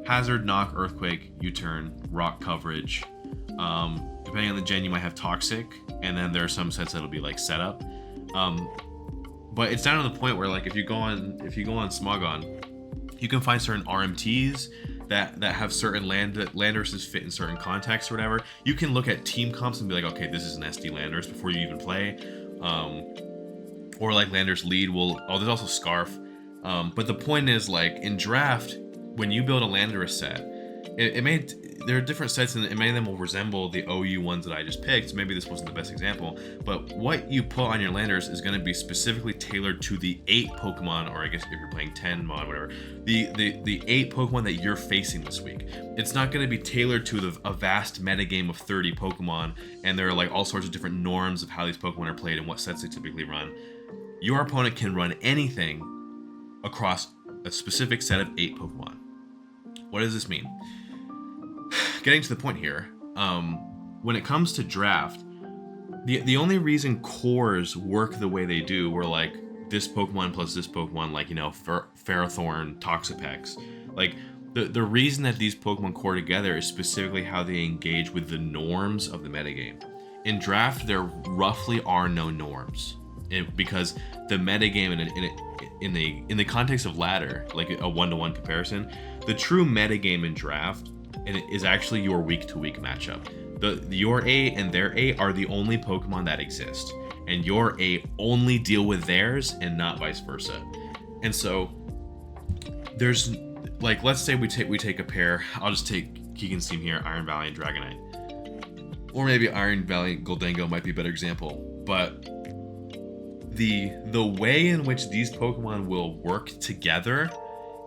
Hazard, Knock, Earthquake, U-turn, Rock coverage. Depending on the gen, you might have Toxic, and then there are some sets that'll be like Setup. But it's down to the point where like if you go on Smogon, you can find certain RMTs that have certain Landuses fit in certain contexts or whatever. You can look at team comps and be like, okay, this is an SD Landorus before you even play. Or like Landorus lead there's also Scarf. But the point is, like in draft, when you build a Landorus set, there are different sets, and many of them will resemble the OU ones that I just picked. Maybe this wasn't the best example, but what you put on your landers is going to be specifically tailored to the 8 Pokemon, or I guess if you're playing 10 mod, whatever, the 8 Pokemon that you're facing this week. It's not going to be tailored to a vast metagame of 30 Pokemon, and there are like all sorts of different norms of how these Pokemon are played and what sets they typically run. Your opponent can run anything across a specific set of 8 Pokemon. What does this mean? Getting to the point here, when it comes to draft, the only reason cores work the way they do, were like this Pokemon plus this Pokemon, like, you know, Ferrothorn, Toxapex, like the reason that these Pokemon core together is specifically how they engage with the norms of the metagame. In draft, there roughly are no norms, because the metagame in the context of ladder, like a 1-to-1 comparison, the true metagame in draft is actually your week-to-week matchup. Your A and their A are the only Pokemon that exist, and your A only deal with theirs and not vice versa. And so there's, like, let's say we take a pair. I'll just take Keegan's team here, Iron Valley and Dragonite, or maybe Iron Valley and Goldengo might be a better example. But the way in which these Pokemon will work together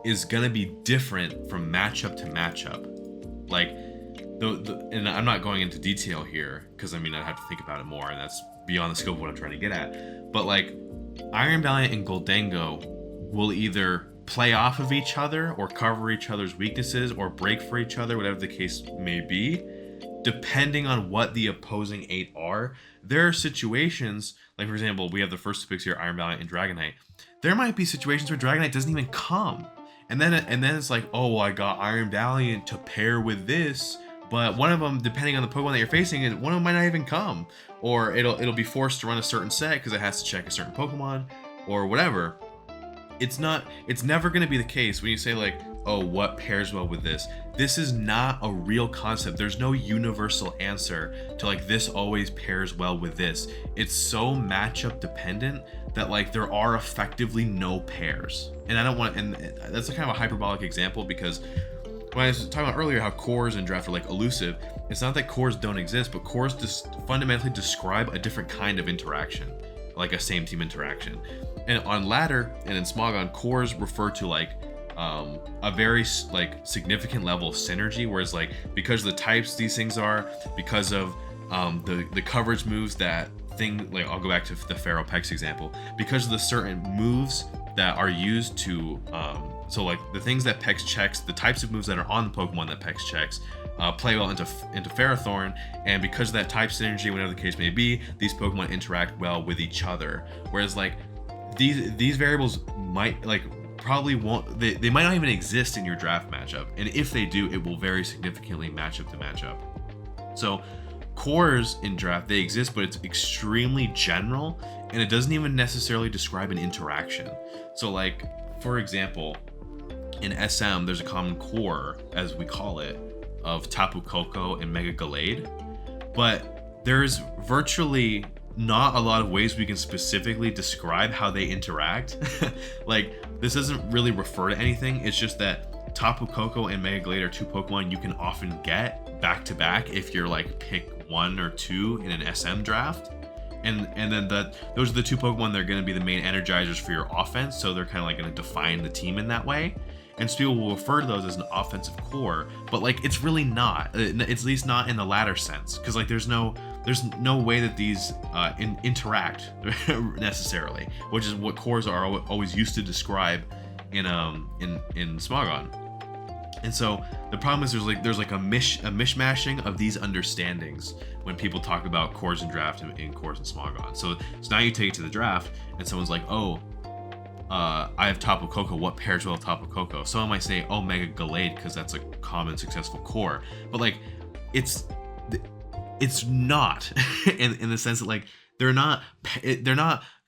is gonna be different from matchup to matchup. Like, and I'm not going into detail here, because I mean, I'd have to think about it more, and that's beyond the scope of what I'm trying to get at. But like, Iron Valiant and Goldengo will either play off of each other, or cover each other's weaknesses, or break for each other, whatever the case may be, depending on what the opposing 8 are. There are situations, like for example, we have the first 2 picks here, Iron Valiant and Dragonite. There might be situations where Dragonite doesn't even come. And then it's like, oh, well, I got Iron Valiant to pair with this, but one of them, depending on the Pokemon that you're facing, one of them might not even come, or it'll be forced to run a certain set because it has to check a certain Pokemon, or whatever. It's never going to be the case when you say like, oh, what pairs well with this? This is not a real concept. There's no universal answer to like, this always pairs well with this. It's so matchup dependent that like there are effectively no pairs. And I don't want, and that's a kind of a hyperbolic example, because when I was talking about earlier how cores in draft are like elusive, it's not that cores don't exist, but cores just fundamentally describe a different kind of interaction, like a same team interaction. And on ladder and in Smogon, cores refer to like a very like significant level of synergy, whereas like, because of the types these things are, because of the coverage moves that thing, like I'll go back to the Ferropex example, because of the certain moves that are used to so like the things that Pex checks, the types of moves that are on the Pokemon that Pex checks play well into Ferrothorn, and because of that type synergy, whatever the case may be, these Pokemon interact well with each other. Whereas like these variables might like probably won't, they might not even exist in your draft matchup, and if they do, it will vary significantly matchup to matchup. So cores in draft, they exist, but it's extremely general, and it doesn't even necessarily describe an interaction. So like, for example, in SM, there's a common core, as we call it, of Tapu Koko and Mega Gallade, but there's virtually not a lot of ways we can specifically describe how they interact. Like, this doesn't really refer to anything. It's just that Tapu Koko and Mega Gallade are 2 Pokemon you can often get back to back if you're like pick 1 or 2 in an SM draft. And then those are the 2 Pokemon that are going to be the main energizers for your offense, so they're kind of like going to define the team in that way. And so people will refer to those as an offensive core, but like, it's really not. It's at least not in the latter sense, because like there's no way that these interact necessarily, which is what cores are always used to describe in Smogon. And so the problem is there's a mishmashing of these understandings when people talk about cores and draft in cores and Smogon. So now you take it to the draft and someone's like, oh, I have Tapu Koko, what pairs well with Tapu Koko? Someone might say, oh, Mega Gallade, because that's a common successful core. But like, it's not in the sense that like they're not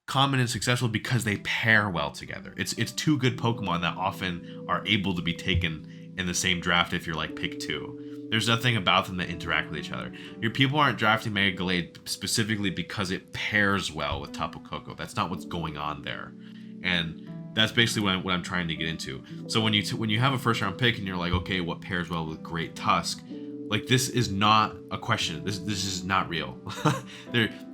common and successful because they pair well together. It's 2 good Pokemon that often are able to be taken in the same draft if you're like pick 2. There's nothing about them that interact with each other. Your people aren't drafting Mega Gallade specifically because it pairs well with Tapu Koko. That's not what's going on there. And that's basically what I'm trying to get into. So when you have a first round pick and you're like, okay, what pairs well with Great Tusk? Like, this is not a question. This is not real.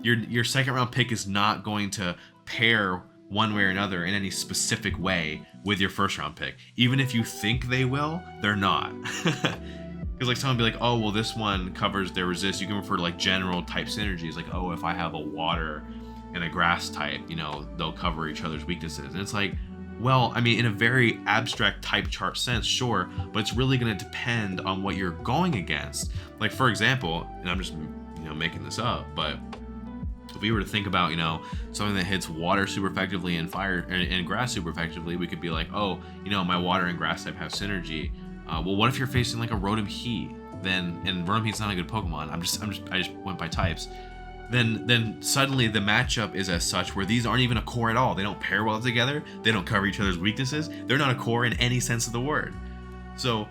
Your second round pick is not going to pair one way or another in any specific way with your first round pick. Even if you think they will, they're not. Because like someone be like, oh, well, this one covers their resist. You can refer to like general type synergies. Like, oh, if I have a water and a grass type, you know, they'll cover each other's weaknesses. And it's like, well, I mean, in a very abstract type chart sense, sure, but it's really going to depend on what you're going against. Like, for example, and I'm just, you know, making this up, but if we were to think about, you know, something that hits water super effectively and fire and grass super effectively, we could be like, oh, you know, my water and grass type have synergy. Well, what if you're facing like a Rotom Heat? Then, and Rotom Heat's not a good Pokemon. I just went by types. Then suddenly the matchup is as such where these aren't even a core at all. They don't pair well together. They don't cover each other's weaknesses. They're not a core in any sense of the word. So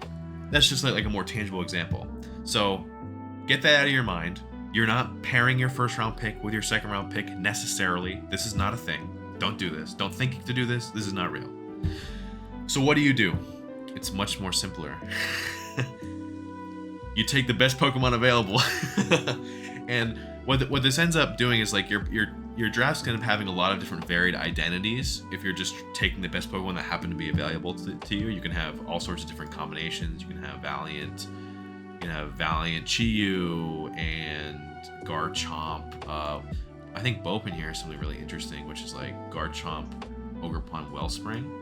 that's just like a more tangible example. So get that out of your mind. You're not pairing your first round pick with your second round pick necessarily. This is not a thing. Don't do this. Don't think to do this. This is not real. So what do? It's much more simpler. You take the best Pokemon available. And what this ends up doing is like your draft's kind of having a lot of different varied identities. If you're just taking the best Pokemon that happen to be available to you, you can have all sorts of different combinations. You can have Valiant, Chi-Yu and Garchomp. I think Bopin here is something really interesting, which is like Garchomp, Ogerpon, Wellspring.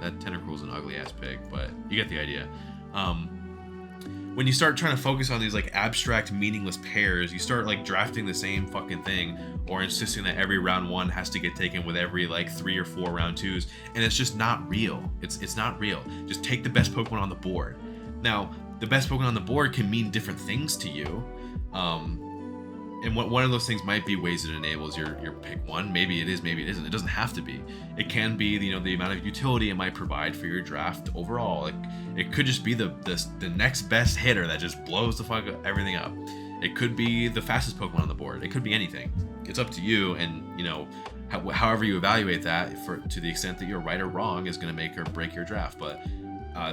That Tentacruel is an ugly ass pick, but you get the idea. When you start trying to focus on these like abstract, meaningless pairs, you start like drafting the same fucking thing, or insisting that every round one has to get taken with every like 3 or 4 round twos, and it's just not real. It's not real. Just take the best Pokemon on the board. Now, the best Pokemon on the board can mean different things to you. And one of those things might be ways it enables your pick one. Maybe it is, maybe it isn't. It doesn't have to be. It can be, you know, the amount of utility it might provide for your draft overall. Like, it could just be the next best hitter that just blows the fuck everything up. It could be the fastest Pokemon on the board. It could be anything. It's up to you, and you know, however you evaluate that, to the extent that you're right or wrong, is going to make or break your draft. But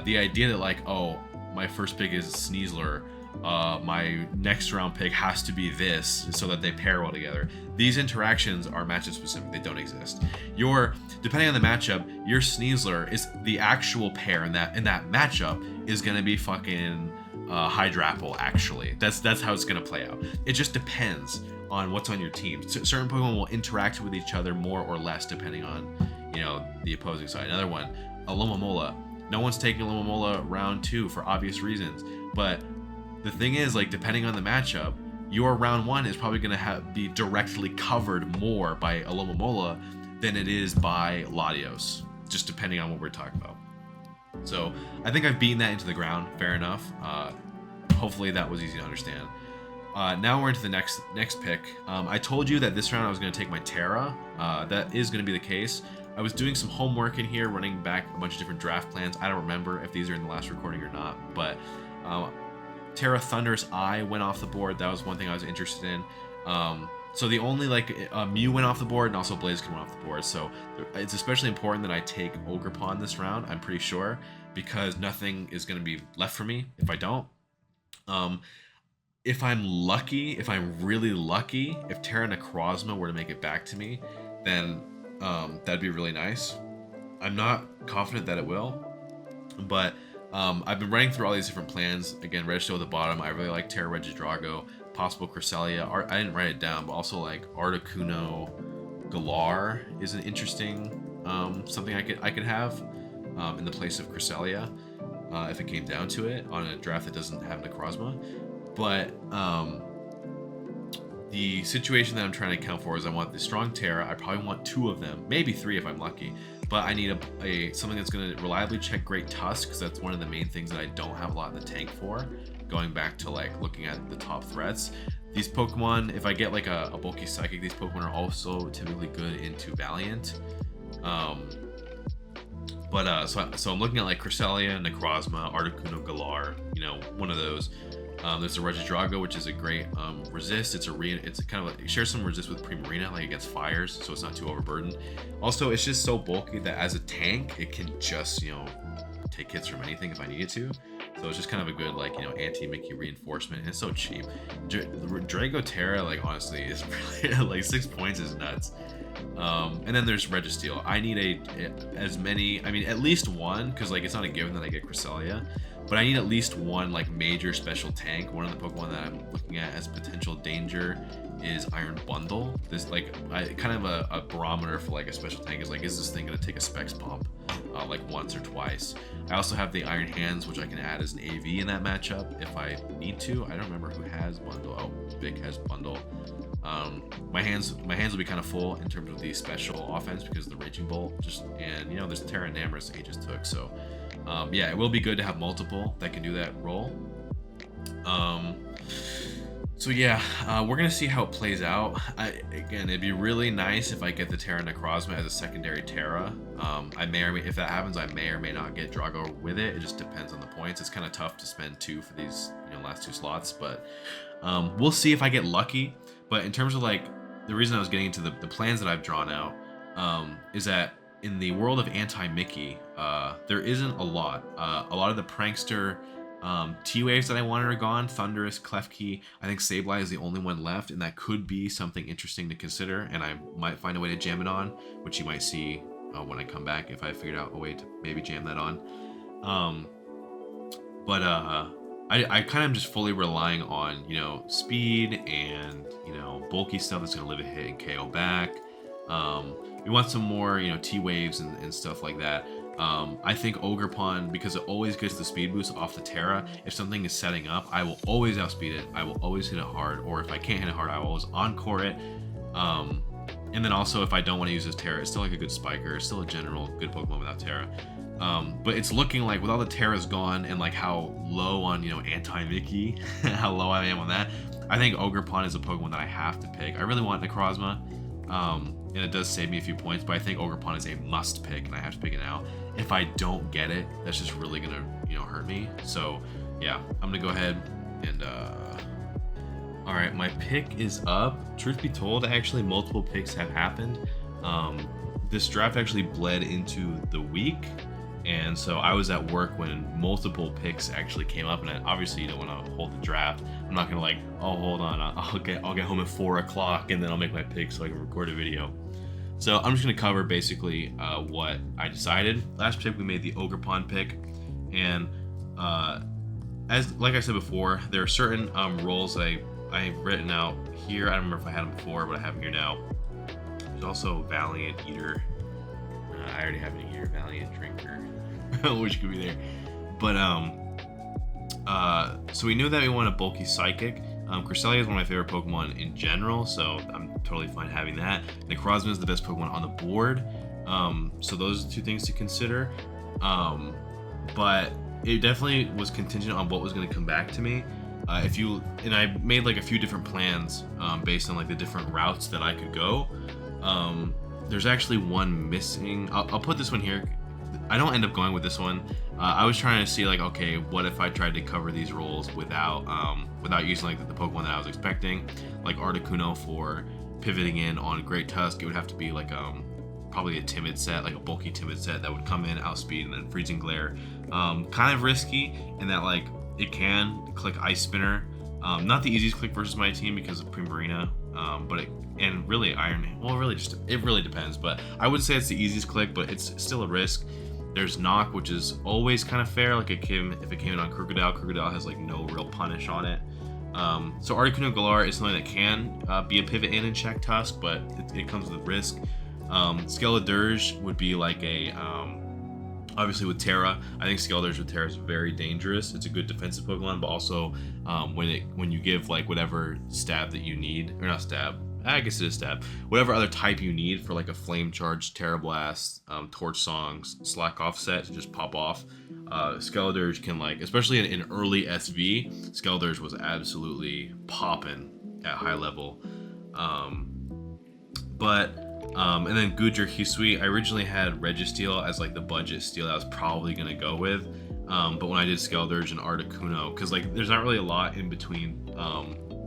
the idea that like, oh, my first pick is Sneasler. My next round pick has to be this so that they pair well together. These interactions are matchup specific. They don't exist. Depending on the matchup, your Sneasler is the actual pair in that matchup is gonna be fucking Hydrapple. Actually, that's how it's gonna play out. It just depends on what's on your team. Certain Pokemon will interact with each other more or less depending on, you know, the opposing side. Another one, Alomomola. No one's taking Alomomola round 2 for obvious reasons, but the thing is, like, depending on the matchup, your round 1 is probably going to be directly covered more by Alomomola than it is by Latios, just depending on what we're talking about. So I think I've beaten that into the ground. Fair enough. Hopefully that was easy to understand. Now we're into the next pick. I told you that this round I was going to take my Terra. That is going to be the case. I was doing some homework in here, running back a bunch of different draft plans. I don't remember if these are in the last recording or not, but Terra Thunderous Eye went off the board. That was one thing I was interested in. So the only Mew went off the board, and also Blaziken went off the board. So it's especially important that I take Ogerpon this round, I'm pretty sure, because nothing is going to be left for me if I don't. If I'm lucky, if I'm really lucky, if Terra Necrozma were to make it back to me, then that'd be really nice. I'm not confident that it will, but I've been running through all these different plans. Again, Registeel at the bottom. I really like Terra Regidrago, possible Cresselia. I didn't write it down, but also like Articuno Galar is an interesting something I could have in the place of Cresselia if it came down to it on a draft that doesn't have Necrozma. But the situation that I'm trying to account for is I want the strong Terra. I probably want 2 of them, maybe 3 if I'm lucky. But I need something that's going to reliably check Great Tusk, because that's one of the main things that I don't have a lot in the tank for. Going back to like looking at the top threats, these Pokemon, if I get like a bulky Psychic, these Pokemon are also typically good into Valiant. So I'm looking at like Cresselia, Necrozma, Articuno Galar, you know, one of those. There's a Regidrago, which is a great resist. It's kind of like, it shares some resist with Primarina, like against fires, so it's not too overburdened. Also, it's just so bulky that as a tank, it can just, you know, take hits from anything if I need it to. So it's just kind of a good, like, you know, anti-Mickey reinforcement, and it's so cheap. Drago Terra, like, honestly, is really, like, 6 points is nuts. And then there's Registeel. I need as many, I mean, at least one, because, like, it's not a given that I get Cresselia, but I need at least one, like, major special tank. One of the Pokemon that I'm looking at as potential danger is Iron Bundle. This, like, kind of a barometer for, like, a special tank is, like, is this thing going to take a Specs Pump, like, once or twice? I also have the Iron Hands, which I can add as an AV in that matchup if I need to. I don't remember who has Bundle. Oh, Vic has Bundle. My hands will be kind of full in terms of the special offense because of the Raging Bolt. And you know, there's Terra and Namorous I just took, so yeah, it will be good to have multiple that can do that role. So yeah, we're gonna see how it plays out. Again, it'd be really nice if I get the Terra Necrozma as a secondary Terra. I may or may, if that happens, I may or may not get Drago with it. It just depends on the points. It's kind of tough to spend 2 for these, you know, last 2 slots, but we'll see if I get lucky. But in terms of, like, the reason I was getting into the plans that I've drawn out is that in the world of anti-Mickey, there isn't a lot. A lot of the prankster T-Waves that I wanted are gone. Thundurus, Klefki. I think Sableye is the only one left, and that could be something interesting to consider, and I might find a way to jam it on, which you might see when I come back if I figured out a way to maybe jam that on. I kind of just fully relying on, you know, speed and, you know, bulky stuff that's going to live a hit and KO back. We want some more, you know, T-Waves and stuff like that. I think Ogerpon, because it always gets the speed boost off the Terra, if something is setting up, I will always outspeed it. I will always hit it hard, or if I can't hit it hard, I will always encore it. And then also, if I don't want to use this Terra, it's still like a good spiker. It's still a general good Pokemon without Terra. But it's looking like with all the Terras gone and like how low on, you know, anti-Mickey, how low I am on that, I think Ogerpon is a Pokemon that I have to pick. I really want Necrozma, and it does save me a few points, but I think Ogerpon is a must pick, and I have to pick it now. If I don't get it, that's just really gonna, you know, hurt me. So yeah, I'm gonna go ahead and all right, my pick is up. Truth be told, actually multiple picks have happened. This draft actually bled into the week, and so I was at work when multiple picks actually came up, and obviously you don't want to hold the draft. I'm not gonna like, oh, hold on, I'll get home at 4 o'clock and then I'll make my pick so I can record a video. So I'm just gonna cover basically what I decided. Last pick we made the Ogerpon pick, and as like I said before, there are certain roles that I've written out here. I don't remember if I had them before, but I have them here now. There's also Valiant, Eater. I already have an Eater, Valiant, Drinker, which could be there. But so we knew that we want a bulky Psychic. Cresselia is one of my favorite Pokemon in general, so I'm totally fine having that. Necrozma is the best Pokemon on the board, so those are 2 things to consider. But it definitely was contingent on what was going to come back to me. And I made like a few different plans based on like the different routes that I could go. There's actually one missing. I'll put this one here. I don't end up going with this one. I was trying to see like, okay, what if I tried to cover these roles without using like the Pokemon that I was expecting, like Articuno for pivoting in on Great Tusk. It would have to be like probably a timid set, like a bulky timid set that would come in, outspeed, and then Freezing Glare. Kind of risky in that like it can click Ice Spinner. Not the easiest click versus my team because of Primarina, but and really Iron. Well, it really depends. But I would say it's the easiest click, but it's still a risk. There's Knock, which is always kind of fair. Like if it came in on Krookodile has like no real punish on it. So Articuno Galar is something that can be a pivot in and check Tusk, but it comes with risk. Skeledirge would be like a obviously with Terra. I think Skeledirge with Terra is very dangerous. It's a good defensive Pokemon, but also when you give like whatever stab that you need, or not stab, I guess it is stab, whatever other type you need for like a Flame Charge, Terra Blast, Torch Songs, Slack Off set to just pop off. Skeledirge can, like, especially in early SV, Skeledirge was absolutely popping at high level. And then Goodra Hisui, I originally had Registeel as like the budget steel that I was probably gonna go with. But when I did Skeledirge and Articuno, because like there's not really a lot in between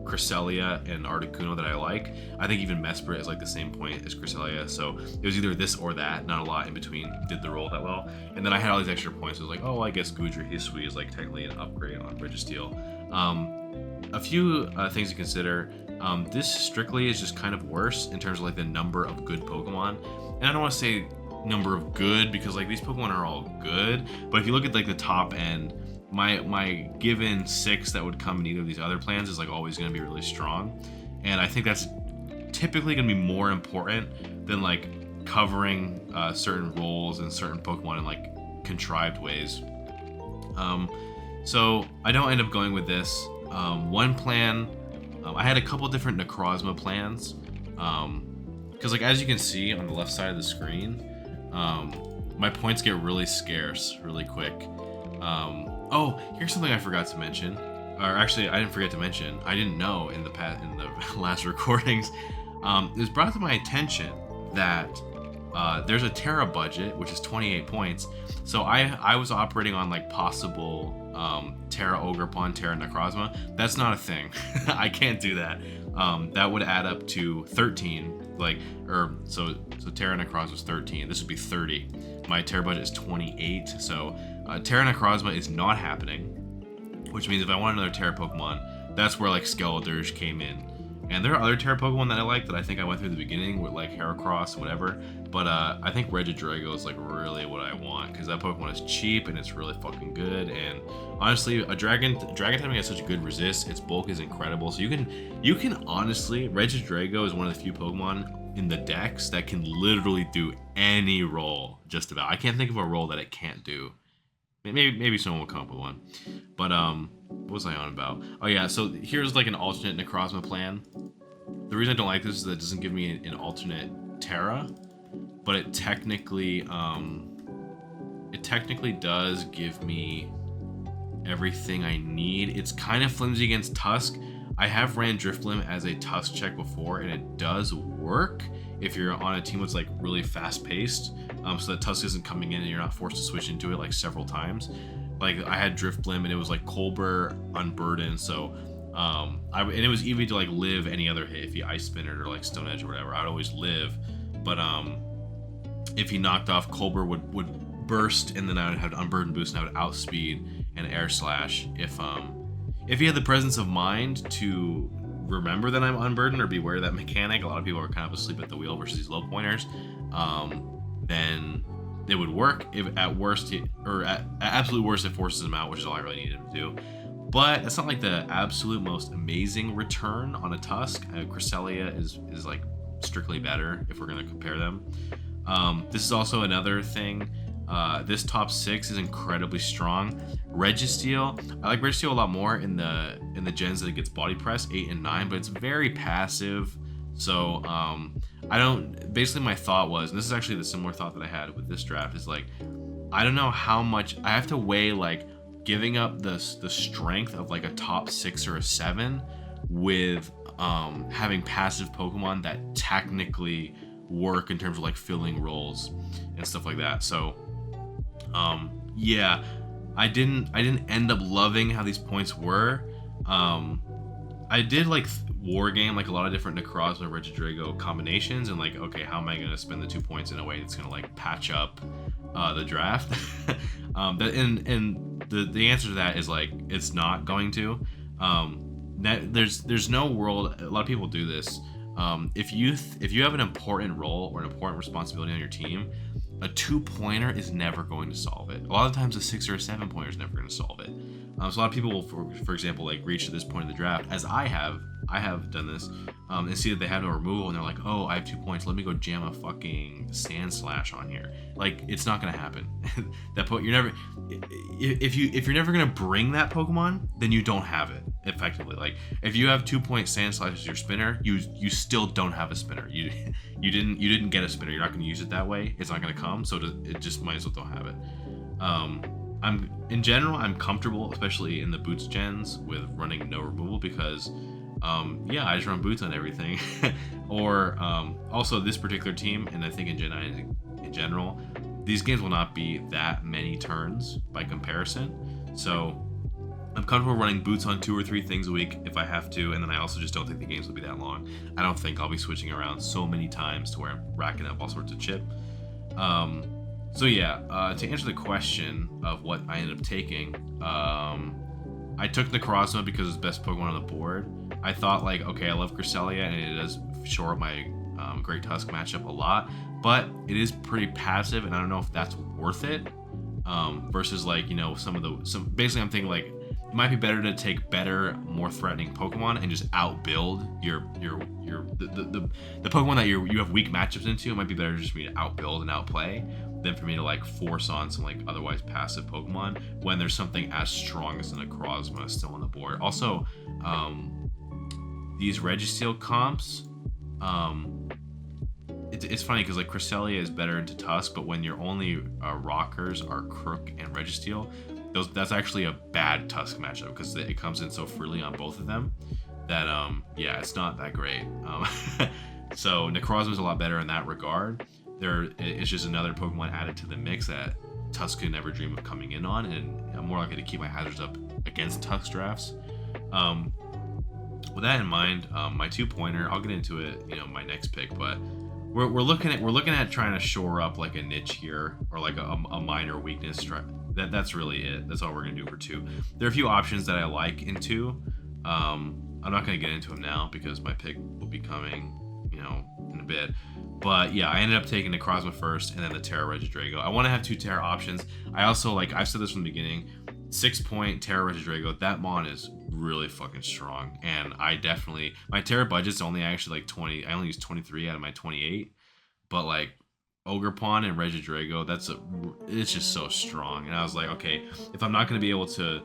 Cresselia and Articuno that I like. I think even Mesprit is like the same point as Cresselia, so it was either this or that, not a lot in between did the roll that well. And then I had all these extra points, so it was like, oh, I guess Goodra Hisui is like technically an upgrade on Registeel. A few things to consider. This strictly is just kind of worse in terms of like the number of good Pokemon. And I don't want to say number of good because like these Pokemon are all good, but if you look at like the top end, my given 6 that would come in either of these other plans is like always going to be really strong. And I think that's typically going to be more important than like covering certain roles and certain Pokemon in like contrived ways. So I don't end up going with this. One plan, I had a couple different Necrozma plans, because like as you can see on the left side of the screen, my points get really scarce really quick. Oh, here's something I forgot to mention, or actually I didn't forget to mention. I didn't know in the last recordings. It was brought to my attention that there's a Terra budget, which is 28 points. So I was operating on like possible Terra Ogerpon, Terra Necrozma. That's not a thing. I can't do that. That would add up to 13. So Terra Necrozma is 13. This would be 30. My Terra budget is 28. So Terra Necrozma is not happening, which means if I want another Terra Pokemon, that's where like Skeledirge came in. And there are other Terra Pokemon that I like that I think I went through the beginning with like Heracross, whatever. But I think Regidrago is like really what I want because that Pokemon is cheap and it's really fucking good. And honestly, a Dragon typing has such a good resist. Its bulk is incredible. So you can honestly, Regidrago is one of the few Pokemon in the decks that can literally do any role just about. I can't think of a role that it can't do. Maybe someone will come up with one. But what was I on about? Oh yeah, so here's like an alternate Necrozma plan. The reason I don't like this is that it doesn't give me an alternate Terra, but it technically does give me everything I need. It's kind of flimsy against Tusk. I have ran Drifblim as a Tusk check before, and it does work if you're on a team that's like really fast paced, so that Tusk isn't coming in and you're not forced to switch into it like several times. Like I had Drifblim and it was like Colbur Unburdened, so and it was easy to like live any other hit. If he Ice Spin it or like Stone Edge or whatever, I'd always live. But if he knocked off, Colbur would burst, and then I would have Unburden boost, and I would outspeed and Air Slash. If he had the presence of mind to remember that I'm unburdened or be aware of that mechanic, a lot of people are kind of asleep at the wheel versus these low pointers, then it would work. If at worst, at absolute worst, it forces him out, which is all I really needed him to do. But it's not like the absolute most amazing return on a Tusk. Cresselia is like strictly better if we're going to compare them. This is also another thing. This top 6 is incredibly strong. Registeel, I like Registeel a lot more in the gens that it gets body press 8 and 9, but it's very passive. So I don't. Basically, my thought was, and this is actually the similar thought that I had with this draft, is like I don't know how much I have to weigh like giving up the strength of like a top 6 or a 7 with having passive Pokemon that technically work in terms of like filling roles and stuff like that. So yeah, I didn't end up loving how these points were. I did like war game like a lot of different Necrozma Regidrago combinations, and like, okay, how am I gonna spend the 2 points in a way that's gonna like patch up the draft? And the answer to that is like it's not going to. There's no world. A lot of people do this. If you have an important role or an important responsibility on your team, a 2-pointer is never going to solve it. A lot of times a 6 or a 7-pointer is never going to solve it. So a lot of people will, for example, like reach to this point in the draft, as I have done this, and see that they have no removal, and they're like, oh, I have 2 points, let me go jam a fucking Sand Slash on here. Like, it's not gonna happen. If you're never gonna bring that Pokemon, then you don't have it effectively. Like, if you have 2-point Sand Slash as your spinner, you still don't have a spinner. You didn't get a spinner. You're not gonna use it that way. It's not gonna come. So it just might as well don't have it. In general, I'm comfortable, especially in the boots gens, with running no removal because, yeah, I just run boots on everything. Or also this particular team, and I think in Gen 9 in general, these games will not be that many turns by comparison. So I'm comfortable running boots on 2 or 3 things a week if I have to, and then I also just don't think the games will be that long. I don't think I'll be switching around so many times to where I'm racking up all sorts of chip. So yeah, to answer the question of what I ended up taking, I took Necrozma because it's the best Pokemon on the board. I thought like, okay, I love Cresselia and it does shore up my Great Tusk matchup a lot, but it is pretty passive, and I don't know if that's worth it. Versus like, you know, basically I'm thinking like it might be better to take better, more threatening Pokemon and just outbuild the Pokemon that you have weak matchups into. It might be better just for me to outbuild and outplay than for me to like force on some like otherwise passive Pokemon when there's something as strong as a Necrozma still on the board. Also, these Registeel comps, it's funny because like Cresselia is better into Tusk, but when your only rockers are Crook and Registeel, that's actually a bad Tusk matchup because it comes in so freely on both of them that yeah, it's not that great. So Necrozma is a lot better in that regard. It's just another Pokemon added to the mix that Tusk could never dream of coming in on, and I'm more likely to keep my hazards up against Tusk drafts. With that in mind, my 2-pointer, I'll get into it, you know, my next pick, but we're looking at trying to shore up like a niche here, or like a minor weakness. That's really it. That's all we're gonna do for 2. There are a few options that I like in 2. I'm not gonna get into them now because my pick will be coming, you know, in a bit. But yeah, I ended up taking Necrozma first and then the Terra Regidrago. I want to have 2 Terra options. I also, like I've said this from the beginning, 6-point Terra Regidrago, that mon is really fucking strong. And my Terra budget's only actually like 20. I only use 23 out of my 28. But like Ogerpon and Regidrago, it's just so strong. And I was like, okay, if I'm not going to be able to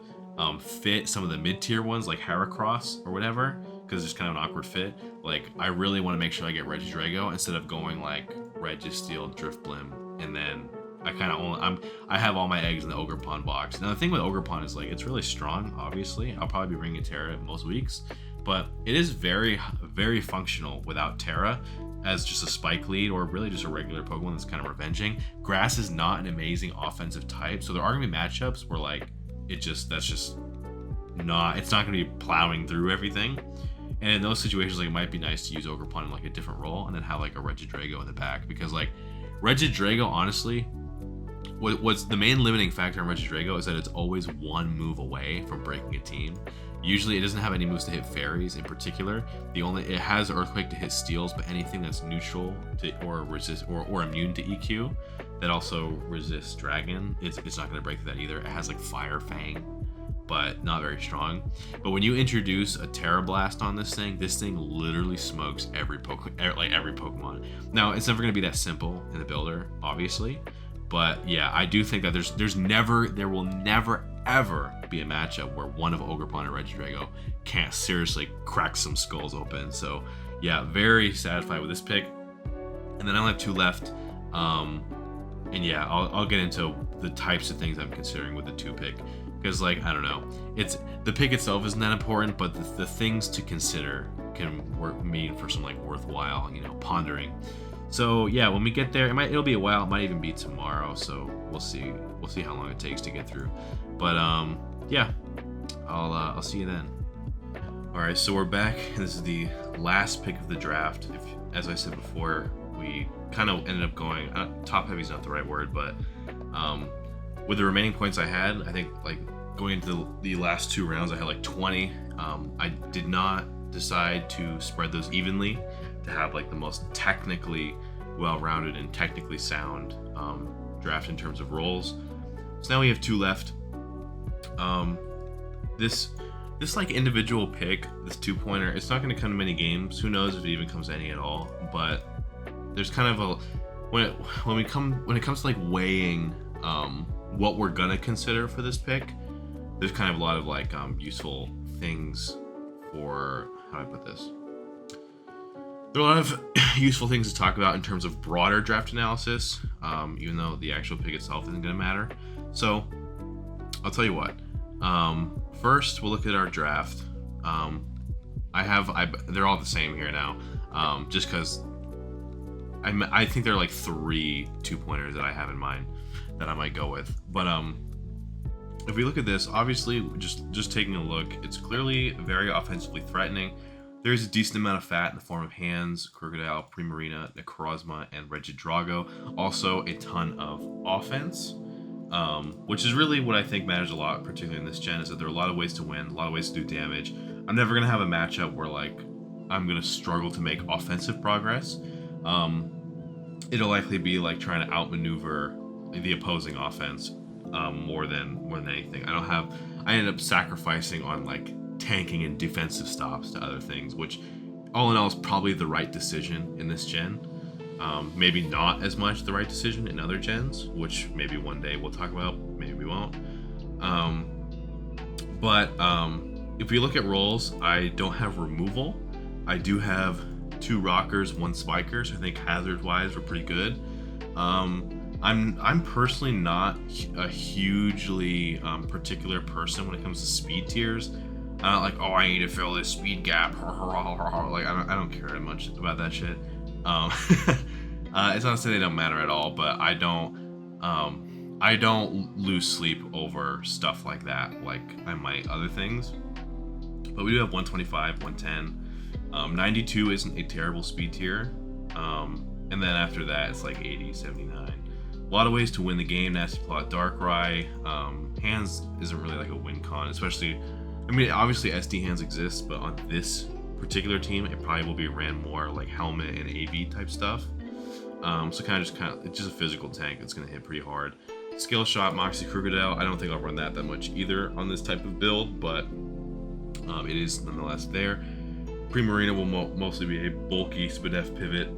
fit some of the mid-tier ones like Heracross or whatever, because it's kind of an awkward fit, like I really want to make sure I get Regidrago instead of going like Registeel, Drifblim, and then I have all my eggs in the Ogerpon box. Now the thing with Ogerpon is like it's really strong. Obviously, I'll probably be bringing Terra most weeks, but it is very, very functional without Terra as just a spike lead or really just a regular Pokemon that's kind of revenging. Grass is not an amazing offensive type, so there are gonna be matchups where like it's not gonna be plowing through everything. And in those situations, like it might be nice to use Ogerpon in like a different role and then have like a Regidrago in the back, because like Regidrago, honestly, what's the main limiting factor on Regidrago is that it's always one move away from breaking a team. Usually it doesn't have any moves to hit fairies in particular. It has Earthquake to hit steals, but anything that's neutral to or resist or immune to EQ that also resists dragon, it's not going to break through that either. It has like Fire Fang, but not very strong. But when you introduce a Terra Blast on this thing literally smokes every Pokemon. Now it's never going to be that simple in the builder, obviously. But yeah, I do think that there will never ever be a matchup where one of Ogerpon and Regidrago can't seriously crack some skulls open. So yeah, very satisfied with this pick. And then I only have 2 left. And yeah, I'll get into the types of things I'm considering with the 2 pick. Because like, I don't know, the pick itself isn't that important, but the things to consider can mean for some like worthwhile, you know, pondering. So yeah, when we get there, it'll be a while. It might even be tomorrow. So we'll see how long it takes to get through. But yeah, I'll see you then. All right, so we're back. This is the last pick of the draft. As I said before, we kind of ended up going top heavy is not the right word, but with the remaining points I had, I think like going into the last 2 rounds, I had like 20. I did not decide to spread those evenly to have like the most technically well-rounded and technically sound draft in terms of roles. So now we have 2 left. This like individual pick, this 2-pointer, it's not going to come to many games. Who knows if it even comes to any at all? But there's kind of a when it comes to like weighing what we're gonna consider for this pick, there's kind of a lot of like useful things for, how do I put this? There are a lot of useful things to talk about in terms of broader draft analysis, even though the actual pick itself isn't going to matter. So I'll tell you what. First, we'll look at our draft. They're all the same here now, just because I think there are like 3 2-pointers that I have in mind that I might go with. But if we look at this, obviously, just taking a look, it's clearly very offensively threatening. There's a decent amount of fat in the form of Hands, Crocodile, Primarina, Necrozma, and Regidrago. Also, a ton of offense, which is really what I think matters a lot, particularly in this gen, is that there are a lot of ways to win, a lot of ways to do damage. I'm never going to have a matchup where, like, I'm going to struggle to make offensive progress. It'll likely be, like, trying to outmaneuver the opposing offense more than anything. I ended up sacrificing on, like, tanking and defensive stops to other things, which all in all is probably the right decision in this gen. Maybe not as much the right decision in other gens, which maybe one day we'll talk about, maybe we won't. But if we look at roles, I don't have removal. I do have 2 rockers, 1 spiker, so I think hazard wise we're pretty good. I'm personally not a hugely particular person when it comes to speed tiers. I'm not like, oh, I need to fill this speed gap. Like, I don't care that much about that shit. It's not to say they don't matter at all, but I don't lose sleep over stuff like that, like I might other things. But we do have 125, 110. 92 isn't a terrible speed tier. And then after that, it's like 80, 79. A lot of ways to win the game. Nasty Plot, Darkrai. Hands isn't really like a win con, especially. I mean, obviously SD Hands exists, but on this particular team, it probably will be ran more like Helmet and AV type stuff. So it's just a physical tank that's gonna hit pretty hard. Skill Shot, Moxie, Crocodile. I don't think I'll run that much either on this type of build, but it is nonetheless there. Primarina will mostly be a bulky Spadef pivot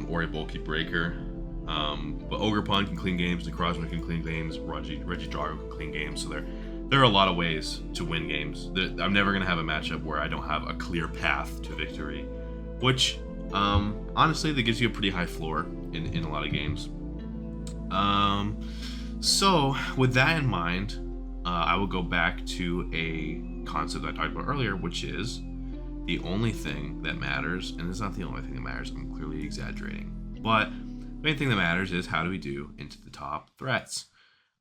or a bulky breaker. But Ogerpon can clean games, Necrozma can clean games, Regidrago can clean games, so there are a lot of ways to win games. I'm never going to have a matchup where I don't have a clear path to victory, which, honestly, that gives you a pretty high floor in a lot of games. So, with that in mind, I will go back to a concept I talked about earlier, which is the only thing that matters, and it's not the only thing that matters, I'm clearly exaggerating, but the main thing that matters is how do we do into the top threats.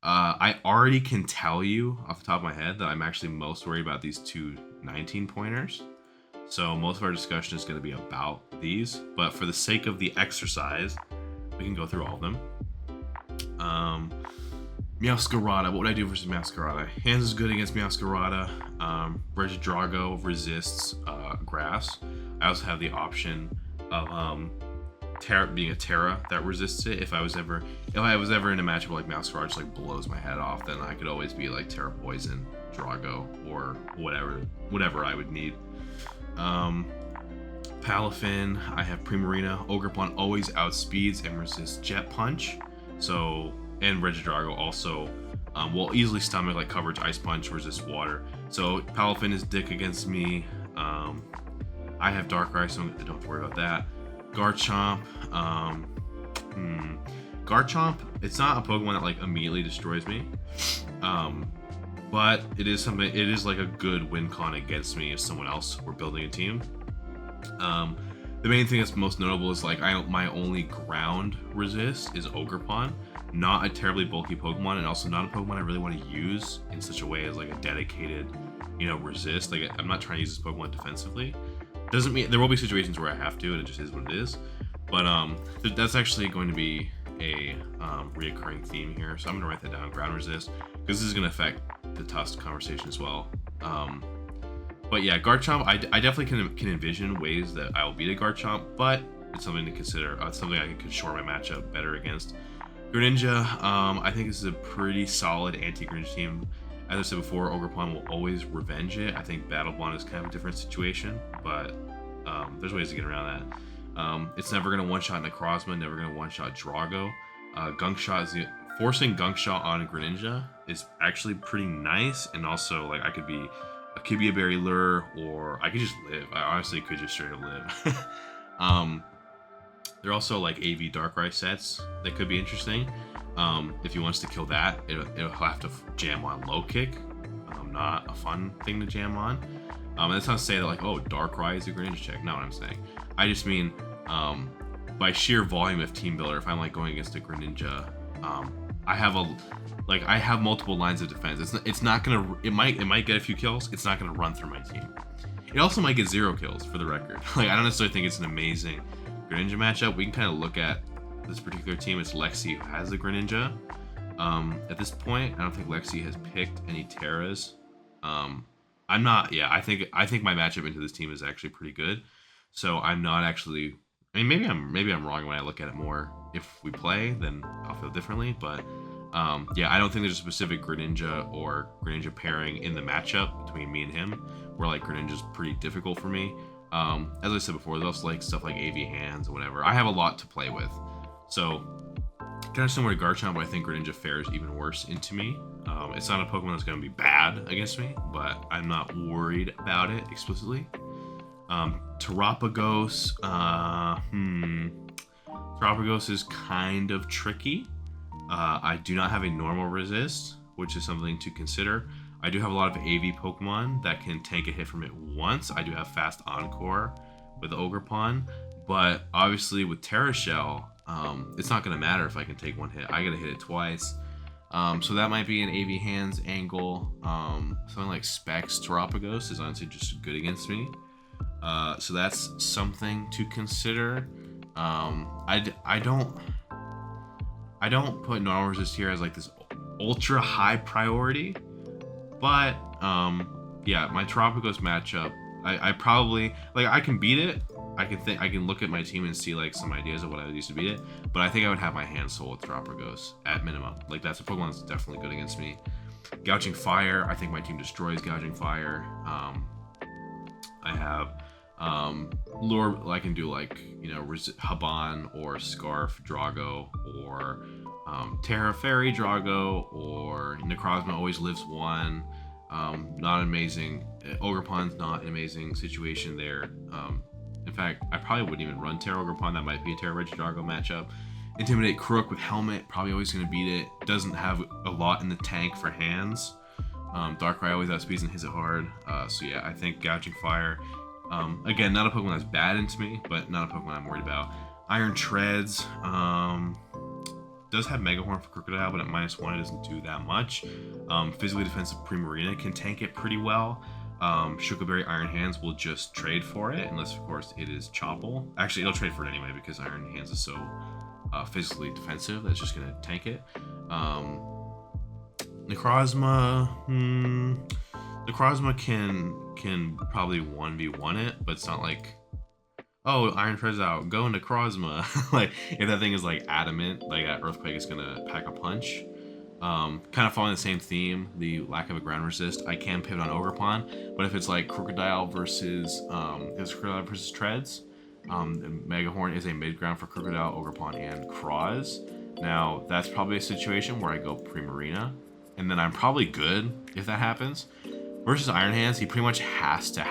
I already can tell you off the top of my head that I'm actually most worried about these 2 19-pointers. So most of our discussion is going to be about these, but for the sake of the exercise, we can go through all of them. Meowscarada, what would I do versus Meowscarada? Hands is good against Meowscarada. Regidrago resists grass. I also have the option of being a Terra that resists it. If I was ever in a matchup where like Meowscarada just like blows my head off, then I could always be like Terra Poison, Drago, or whatever I would need. Palafin, I have Primarina. Ogerpon always outspeeds and resists Jet Punch. So, and Regidrago also will easily stomach like coverage Ice Punch, resist water. So Palafin is dick against me. I have Darkrai, so I don't have to worry about that. Garchomp. Garchomp, it's not a Pokemon that like immediately destroys me. But it is like a good win con against me if someone else were building a team. The main thing that's most notable is like my only ground resist is Ogerpon. Not a terribly bulky Pokemon, and also not a Pokemon I really want to use in such a way as like a dedicated, resist. Like I'm not trying to use this Pokemon defensively. Doesn't mean there will be situations where I have to, and it just is what it is. But that's actually going to be a reoccurring theme here, so I'm gonna write that down. Ground resist, because this is gonna affect the Tusk conversation as well. But yeah, Garchomp, I definitely can envision ways that I will beat a Garchomp, but it's something to consider. It's something I can shore my matchup better against. Greninja, I think this is a pretty solid anti-Greninja team. As I said before, Ogerpon will always revenge it. I think Battle Bond is kind of a different situation, but there's ways to get around that. It's never going to one-shot Necrozma, never going to one-shot Drago. Gunk Shot forcing Gunk Shot on Greninja is actually pretty nice, and also like I could be a Kibia Berry Lure, or I could just live. I honestly could just straight up live. There are also like AV Darkrai sets that could be interesting. If he wants to kill that, it'll have to jam on Low Kick. Not a fun thing to jam on. And that's not to say that like, oh, Darkrai is a Greninja check. Not what I'm saying. I just mean by sheer volume of team builder, if I'm like going against a Greninja I have multiple lines of defense. It's not gonna it might get a few kills. It's not gonna run through my team. It also might get 0 kills for the record. Like I don't necessarily think it's an amazing Greninja matchup. We can kind of look at this particular team. It's Lexi who has the Greninja. At this point, I don't think Lexi has picked any Terras. I'm not. Yeah, I think my matchup into this team is actually pretty good. So I'm not actually. I mean, maybe I'm wrong when I look at it more. If we play, then I'll feel differently. But yeah, I don't think there's a specific Greninja or Greninja pairing in the matchup between me and him, where like Greninja's pretty difficult for me. As I said before, there's also like stuff like AV hands or whatever. I have a lot to play with, so kind of similar to Garchomp, but I think Greninja fares even worse into me. It's not a Pokemon that's going to be bad against me, but I'm not worried about it explicitly. Terapagos, Terapagos is kind of tricky. I do not have a normal resist, which is something to consider. I do have a lot of AV Pokemon that can tank a hit from it once. I do have fast Encore with Ogerpon, but obviously with Terra Shell, it's not going to matter if I can take one hit. I got to hit it twice. So that might be an AV Hands angle. Something like Specs Terapagos is honestly just good against me. So that's something to consider. I don't put normal resist here as like this ultra high priority, but yeah, my Terapagos matchup, I probably like I can beat it. I can look at my team and see like some ideas of what I would use to beat it, but I think I would have my hands full with Terapagos at minimum. Like that's a Pokemon that's definitely good against me. Gouging Fire, I think my team destroys Gouging Fire. I have lure. I can do like Haban or Scarf Drago or Terra Fairy Drago or Necrozma always lives one. Not amazing. Ogerpon's not an amazing situation there. In fact, I probably wouldn't even run Terra Ogerpon. That might be a Terra Regidrago matchup. Intimidate Crook with Helmet, probably always going to beat it. Doesn't have a lot in the tank for hands. Darkrai always outspeeds and hits it hard. So yeah, I think Gouging Fire. Again, not a Pokemon that's bad into me, but not a Pokemon I'm worried about. Iron Treads. Does have Mega Horn for Crocodile, but at -1 it doesn't do that much. Physically defensive Primarina can tank it pretty well. Shukaberry Iron Hands will just trade for it, unless of course it is Choppal. Actually, it'll trade for it anyway because Iron Hands is so physically defensive. That's just gonna tank it. Necrozma. Necrozma can probably 1v1 it, but it's not like, oh, Iron Tread's out, go Necrozma. Like if that thing is like adamant, like that Earthquake is gonna pack a punch. Kind of following the same theme, the lack of a ground resist, I can pivot on Ogerpon, but if it's like Crocodile versus Treads, Megahorn is a mid ground for Crocodile, Ogerpon, and Croz. Now that's probably a situation where I go Primarina, and then I'm probably good if that happens. Versus Iron Hands, he pretty much has to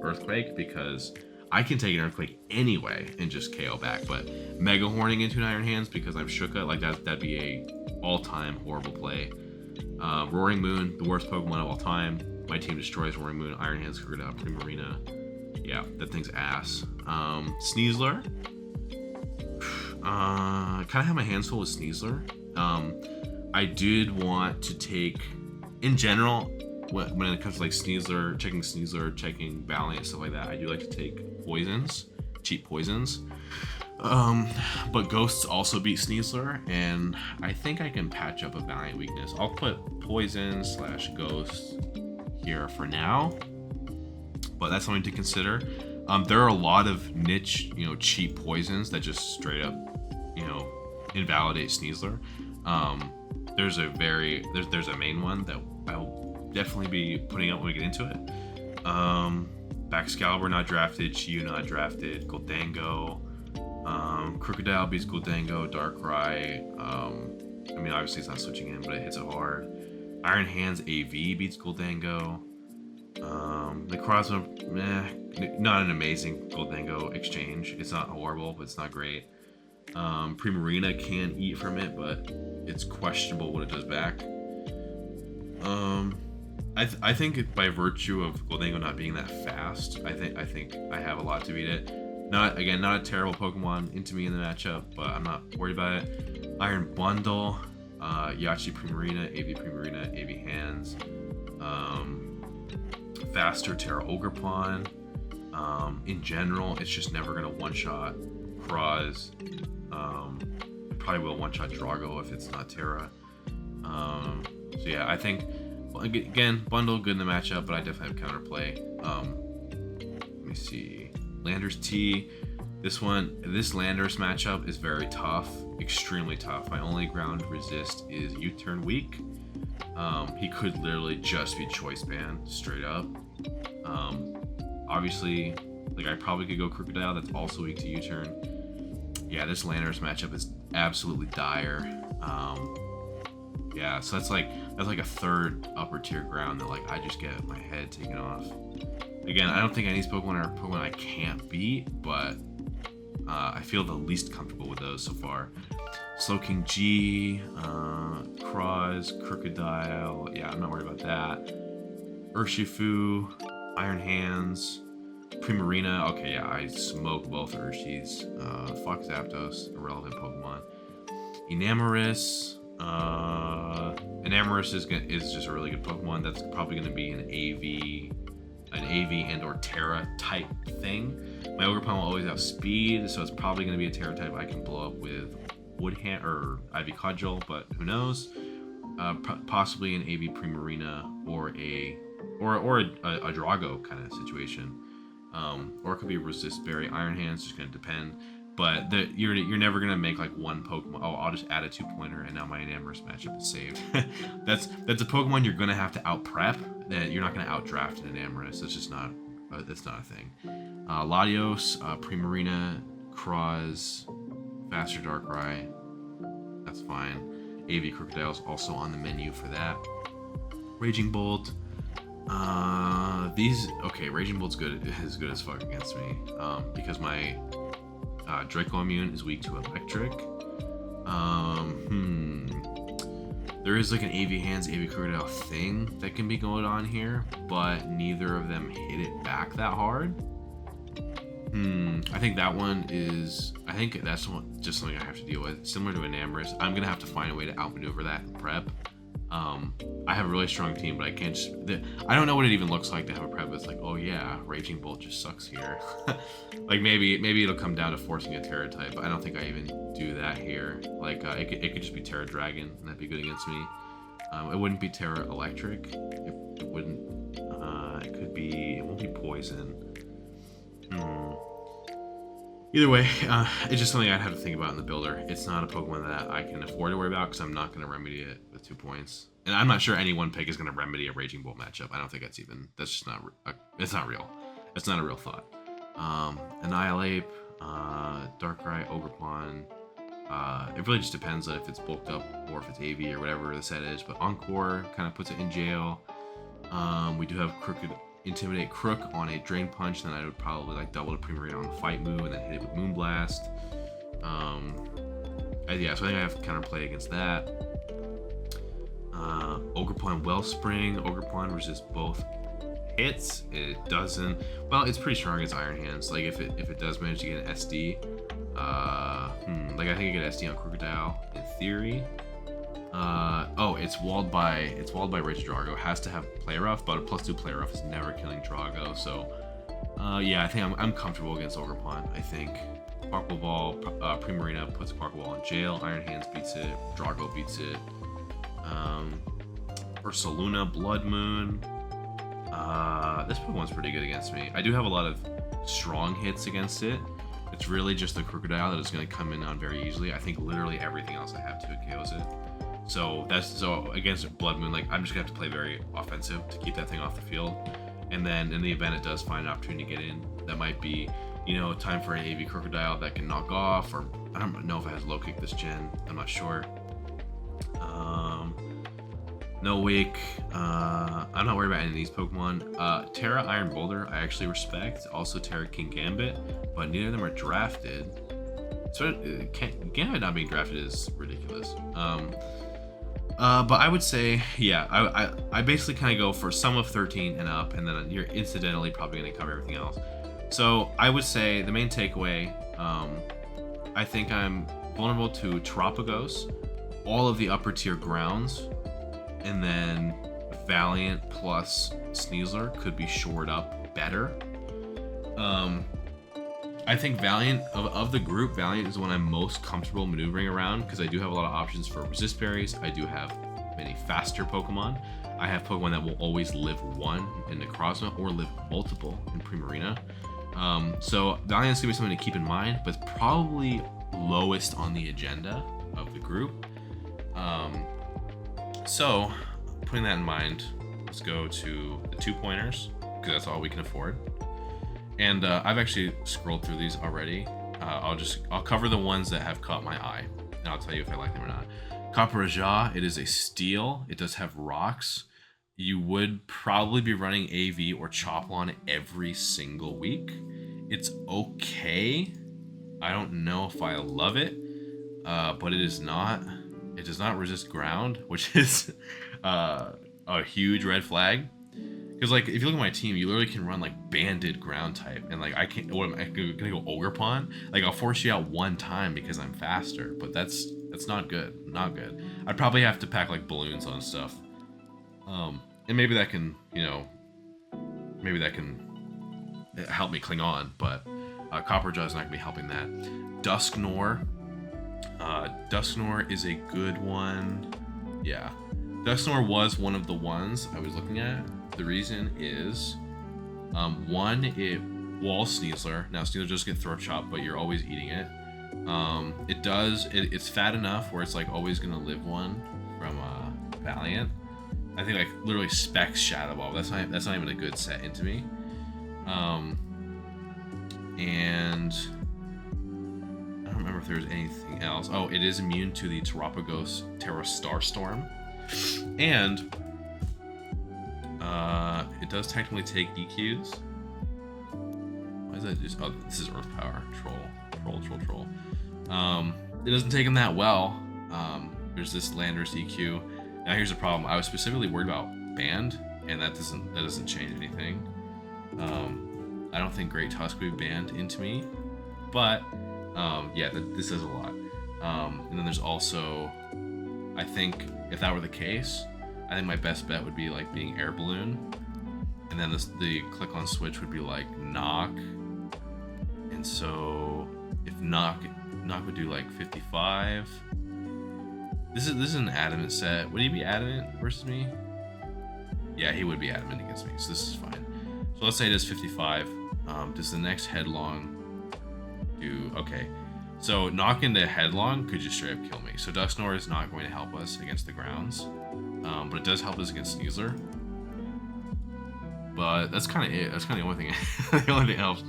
Earthquake because I can take an Earthquake anyway and just KO back, but Mega Horning into an Iron Hands because I'm Shuka, like that'd be a all-time horrible play. Roaring Moon, the worst Pokemon of all time. My team destroys Roaring Moon, Iron Hands, Crocodile, Primarina. Yeah, that thing's ass. Sneasler. Kind of have my hands full with Sneasler. I did want to take, in general, when it comes to like Sneasler, checking Valiant, stuff like that, I do like to take poisons, cheap poisons. But Ghosts also beat Sneasler, and I think I can patch up a Valiant weakness. I'll put Poison / Ghost here for now, but that's something to consider. There are a lot of niche, cheap poisons that just straight up, invalidate Sneasler. There's a main one that I'll definitely be putting up when we get into it. Baxcalibur not drafted, Chiyu not drafted, Goldango, Crocodile beats Goldango, Darkrai. Obviously it's not switching in, but it hits it hard. Iron Hands AV beats Goldango. Necrozma, not an amazing Goldango exchange. It's not horrible, but it's not great. Primarina can eat from it, but it's questionable what it does back. I think by virtue of Goldango not being that fast, I think I have a lot to beat it. Not a terrible Pokemon into me in the matchup, but I'm not worried about it. Iron Bundle, Yachi Primarina, AV Primarina, AV Hands, faster Terra Ogrepon. In general, it's just never gonna one-shot Cross. It probably will one-shot Drago if it's not Terra. So yeah, I think again, Bundle good in the matchup, but I definitely have counterplay. Let me see, Landers T. This Landers matchup is very tough, extremely tough. My only ground resist is U-turn weak. He could literally just be choice banned straight up. Obviously, like I probably could go Crocodile, that's also weak to U-turn. Yeah, this Landers matchup is absolutely dire. Yeah, so that's like a third upper tier ground that like I just get my head taken off. Again, I don't think any of these Pokemon are Pokemon I can't beat, but I feel the least comfortable with those so far. Slowking G, Cross, Crocodile, yeah, I'm not worried about that. Urshifu, Iron Hands, Primarina, okay, yeah, I smoke both Urshis. Fuck Zapdos, irrelevant Pokemon. Enamorus, Enamorus is just a really good Pokemon. That's probably going to be an AV and or Terra type thing. My Ogrepon will always have speed, so it's probably going to be a Terra type I can blow up with Wood Hand or Ivy Cudgel, but who knows? Possibly an AV Primarina or a Drago kind of situation, or it could be Resist Berry Iron Hands. Just going to depend. But you're never gonna make like one Pokemon. Oh, I'll just add a 2-pointer, and now my Enamorus matchup is saved. that's a Pokemon you're gonna have to out prep. That you're not gonna outdraft an Enamorus. That's just not. That's not a thing. Latios, Primarina, Cross, faster Darkrai. That's fine. AV Crocodile's also on the menu for that. Raging Bolt. Raging Bolt's good as fuck against me. Because my Draco Immune is weak to electric. There is like an AV Hands, AV Crocodile thing that can be going on here, but neither of them hit it back that hard. I think that's just something I have to deal with. Similar to Enamorus, I'm gonna have to find a way to outmaneuver that in prep. I have a really strong team, but I can't just... I don't know what it even looks like to have a prep that's like, oh yeah, Raging Bolt just sucks here. Like maybe it'll come down to forcing a Terra type, but I don't think I even do that here. Like it could just be Terra Dragon, and that'd be good against me. It wouldn't be Terra Electric. It wouldn't... it won't be Poison. Either way, it's just something I'd have to think about in the builder. It's not a Pokemon that I can afford to worry about because I'm not going to remedy it with 2 points. And I'm not sure any one pick is going to remedy a Raging Bolt matchup. I don't think that's just not, it's not real. It's not a real thought. Annihilate, Darkrai, Ogrepon. It really just depends on if it's bulked up or if it's AV or whatever the set is. But Encore kind of puts it in jail. We do have Intimidate Crook on a Drain Punch, then I would probably like double the Primarina on the Fight move and then hit it with Moonblast. Yeah, so I think I have counterplay against that. Ogrepon Wellspring. Ogrepon resists both hits. It doesn't. Well, it's pretty strong against Iron Hands. Like if it does manage to get an SD, like I think I get SD on Crocodile in theory. It's walled by Rage Drago. It has to have Play Rough, but a +2 Play Rough is never killing Drago. So, yeah, I think I'm comfortable against Ogrepon. I think Sparkle Ball, Primarina puts Sparkle Ball in jail. Iron Hands beats it. Drago beats it. Ursaluna, Blood Moon. This Pokemon's pretty good against me. I do have a lot of strong hits against it. It's really just the Crocodile that is going to come in on very easily. I think literally everything else I have to KOs it. So against Blood Moon, like I'm just gonna have to play very offensive to keep that thing off the field. And then in the event it does find an opportunity to get in, that might be, time for an AV Crocodile that can knock off, or I don't know if it has low kick this gen. I'm not sure. No Wake. I'm not worried about any of these Pokemon. Terra Iron Boulder, I actually respect. Also Terra King Gambit, but neither of them are drafted. So Gambit not being drafted is ridiculous. But I would say, yeah, I basically kind of go for sum of 13 and up, and then you're incidentally probably going to cover everything else. So I would say the main takeaway, I think I'm vulnerable to Terapagos, all of the upper tier grounds, and then Valiant plus Sneasler could be shored up better. I think Valiant, of the group, Valiant is the one I'm most comfortable maneuvering around because I do have a lot of options for resist berries. I do have many faster Pokemon. I have Pokemon that will always live 1 in Necrozma or live multiple in Primarina. So Valiant's gonna be something to keep in mind, but it's probably lowest on the agenda of the group. So putting that in mind, let's go to the 2-pointers because that's all we can afford. And I've actually scrolled through these already. I'll cover the ones that have caught my eye, and I'll tell you if I like them or not. Kaparaja, it is a steel. It does have rocks. You would probably be running AV or Choplon every single week. It's okay. I don't know if I love it, but it does not resist ground, which is a huge red flag. Because like if you look at my team, you literally can run like banded ground type, and like I can't. What am I gonna go Ogerpon? Like I'll force you out 1 time because I'm faster, but that's not good. Not good. I'd probably have to pack like balloons on stuff, and maybe that can help me cling on. But Copperjaw is not gonna be helping that. Dusknoir. Dusknoir is a good one. Yeah, Dusknoir was one of the ones I was looking at. The reason is, 1, it walls Sneasler. Now Sneasler does get throat chop, but you're always eating it. It's fat enough where it's like always gonna live 1 from Valiant. I think like literally specs Shadow Ball. That's not even a good set into me. And I don't remember if there's anything else. Oh, it is immune to the Terapagos Terra Starstorm, and it does technically take EQs. Why is that just? Oh, this is Earth Power. Troll. It doesn't take him that well. There's this Landorus EQ. Now here's the problem. I was specifically worried about banned, and that doesn't change anything. I don't think Great Tusk would be banned into me, but yeah, this is a lot. And then there's also, I think if that were the case, I think my best bet would be like being Air Balloon, and then the click on switch would be like Knock. And so if Knock would do like 55. This is an adamant set. Would he be adamant versus me? Yeah, he would be adamant against me, so this is fine. So let's say it is 55. Does the next Headlong do? Okay, so Knock into Headlong could just straight up kill me. So Dusknoir is not going to help us against the grounds, but it does help us against Sneasler. But that's kind of it. That's kind of the only thing. The only thing that helps.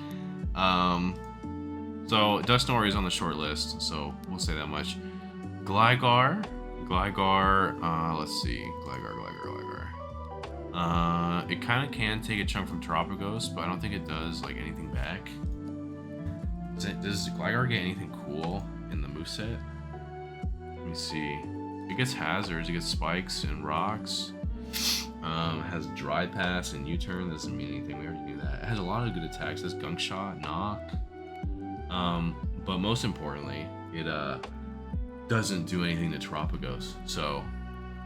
So Dusknoir is on the short list, so we'll say that much. Gligar, let's see, Gligar. It kind of can take a chunk from Terapagos, but I don't think it does like anything back. Does Gligar get anything cool in the moveset? Let me see. It gets hazards, it gets spikes and rocks. It has Dry Pass and U-turn. That doesn't mean anything, we already knew that. It has a lot of good attacks. It has Gunk Shot, Knock. But most importantly, it doesn't do anything to Terapagos, so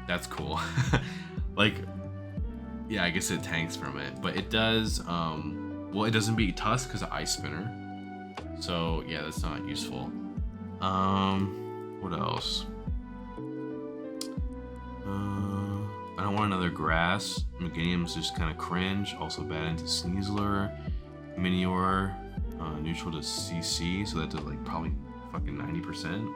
that's cool. Like, yeah, I guess it tanks from it, but it does, well, it doesn't beat Tusk because of Ice Spinner, so yeah, that's not useful. What else? I don't want another Grass. Meganium's just kind of cringe, also bad into Sneasler. Minior, neutral to CC, so that does like probably fucking 90%.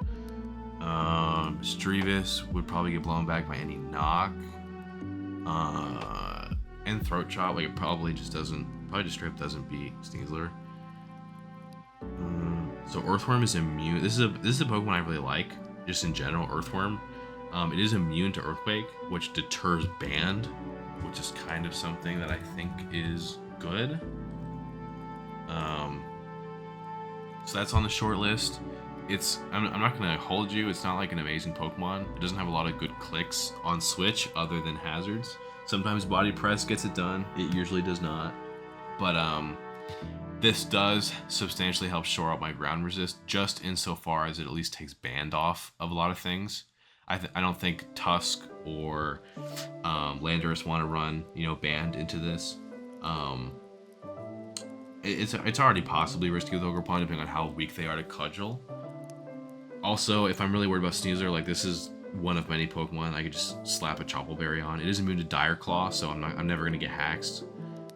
Strevis would probably get blown back by any Knock. And Throat Chop, like it probably just straight up doesn't beat Sneasler. So Earthworm is immune. This is a Pokemon I really like, just in general. Earthworm. It is immune to Earthquake, which deters Band, which is kind of something that I think is good. So that's on the short list. I'm not gonna hold you. It's not like an amazing Pokemon. It doesn't have a lot of good clicks on Switch other than hazards. Sometimes Body Press gets it done. It usually does not. But This does substantially help shore up my ground resist, just insofar as it at least takes band off of a lot of things. I don't think Tusk or Landorus want to run, band into this. It's already possibly risky with Ogre Pawn, depending on how weak they are to Cudgel. Also, if I'm really worried about Sneasler, like, this is one of many Pokemon I could just slap a Chople Berry on. It is immune to Dire Claw, so I'm never gonna get haxed.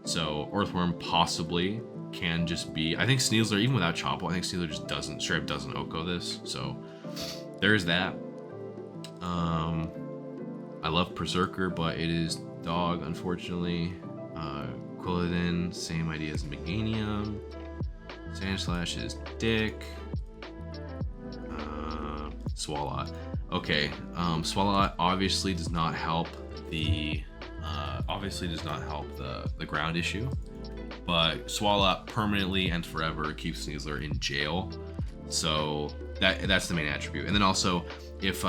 So Earthworm possibly can just be. I think Sneasler, even without Chople, I think Sneasler just straight up doesn't Oko this. So there's that. I love Berserker, but it is dog, unfortunately. Quilladin, same idea as Meganium. Sandslash is dick. Swalot. Okay, Swalot obviously does not help the ground issue, but Swalot permanently and forever keeps Sneasler in jail. So that's the main attribute. And then also, if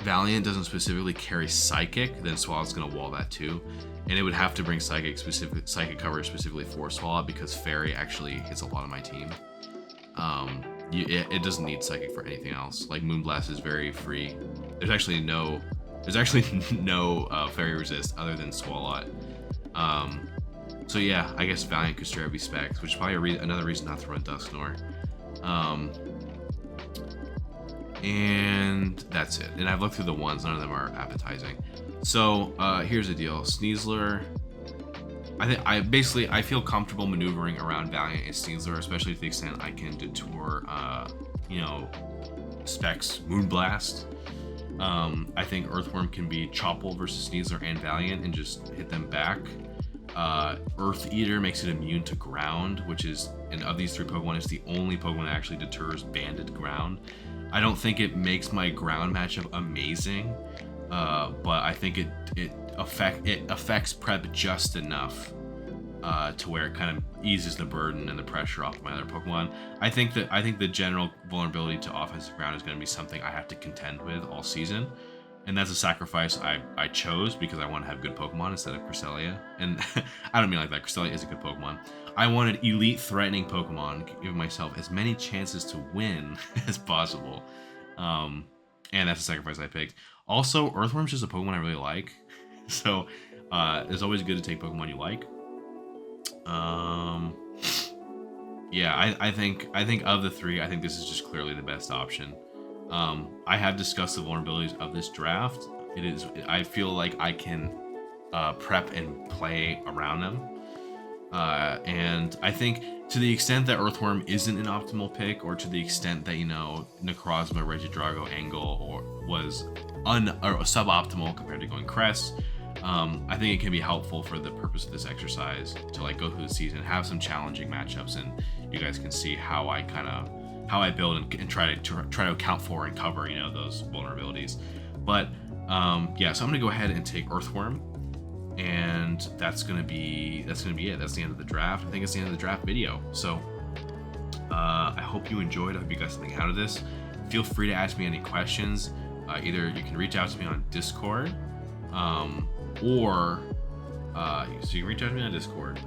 Valiant doesn't specifically carry Psychic, then Swalot's gonna wall that too. And it would have to bring Psychic coverage specifically for Swalot, because Fairy actually hits a lot of my team. It doesn't need Psychic for anything else. Like, Moonblast is very free. There's actually no Fairy resist other than Swalot. So yeah, I guess Valiant could straight up be Specs, which is probably another reason not to run Dusknoir. And that's it. And I've looked through the ones, none of them are appetizing. So here's the deal. Sneasler, I feel comfortable maneuvering around Valiant and Sneasler, especially to the extent I can detour Specs Moonblast. I think Earthworm can be Chople versus Sneasler and Valiant and just hit them back. Earth Eater makes it immune to ground, which is, and of these three Pokemon, is the only Pokemon that actually deters banded ground. I don't think it makes my ground matchup amazing, but I think it affects prep just enough to where it kind of eases the burden and the pressure off my other Pokemon. I think the general vulnerability to offensive ground is going to be something I have to contend with all season, and that's a sacrifice I chose because I want to have good Pokemon instead of Cresselia. And I don't mean like that. Cresselia is a good Pokemon. I wanted elite threatening Pokemon, giving myself as many chances to win as possible. And that's a sacrifice I picked. Also, Earthworm's just a Pokemon I really like. So it's always good to take Pokemon you like. Yeah, I think of the three, I think this is just clearly the best option. I have discussed the vulnerabilities of this draft. I feel like I can prep and play around them. And I think to the extent that Earthworm isn't an optimal pick, or to the extent that, Necrozma, Regidrago, Angle was suboptimal compared to going Crest, I think it can be helpful for the purpose of this exercise to go through the season, have some challenging matchups, and you guys can see how I build and try to account for and cover those vulnerabilities. But yeah, so I'm gonna go ahead and take Earthworm, and that's gonna be it. That's the end of the draft. I think it's the end of the draft video. So I hope you enjoyed. I hope you got something out of this. Feel free to ask me any questions. Either you can reach out to me on Discord, or so you can reach out to me on Discord,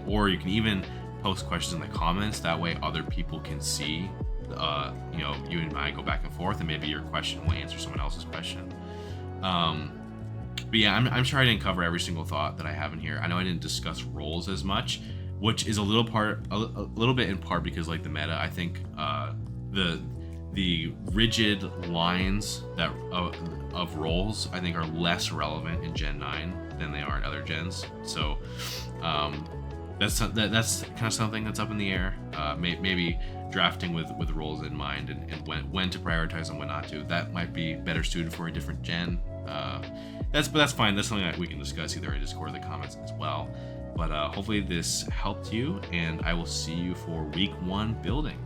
or you can even post questions in the comments. That way other people can see you and I go back and forth, and maybe your question will answer someone else's question. But yeah, I'm sure I didn't cover every single thought that I have in here. I know I didn't discuss roles as much, which is a little bit in part because the meta, I think the rigid lines that of roles, I think, are less relevant in Gen 9 than they are in other gens. So that's kind of something that's up in the air. Maybe drafting with roles in mind, and when to prioritize and when not to. That might be better suited for a different gen. That's fine. That's something that we can discuss either in Discord or the comments as well. But hopefully this helped you, and I will see you for week 1 building.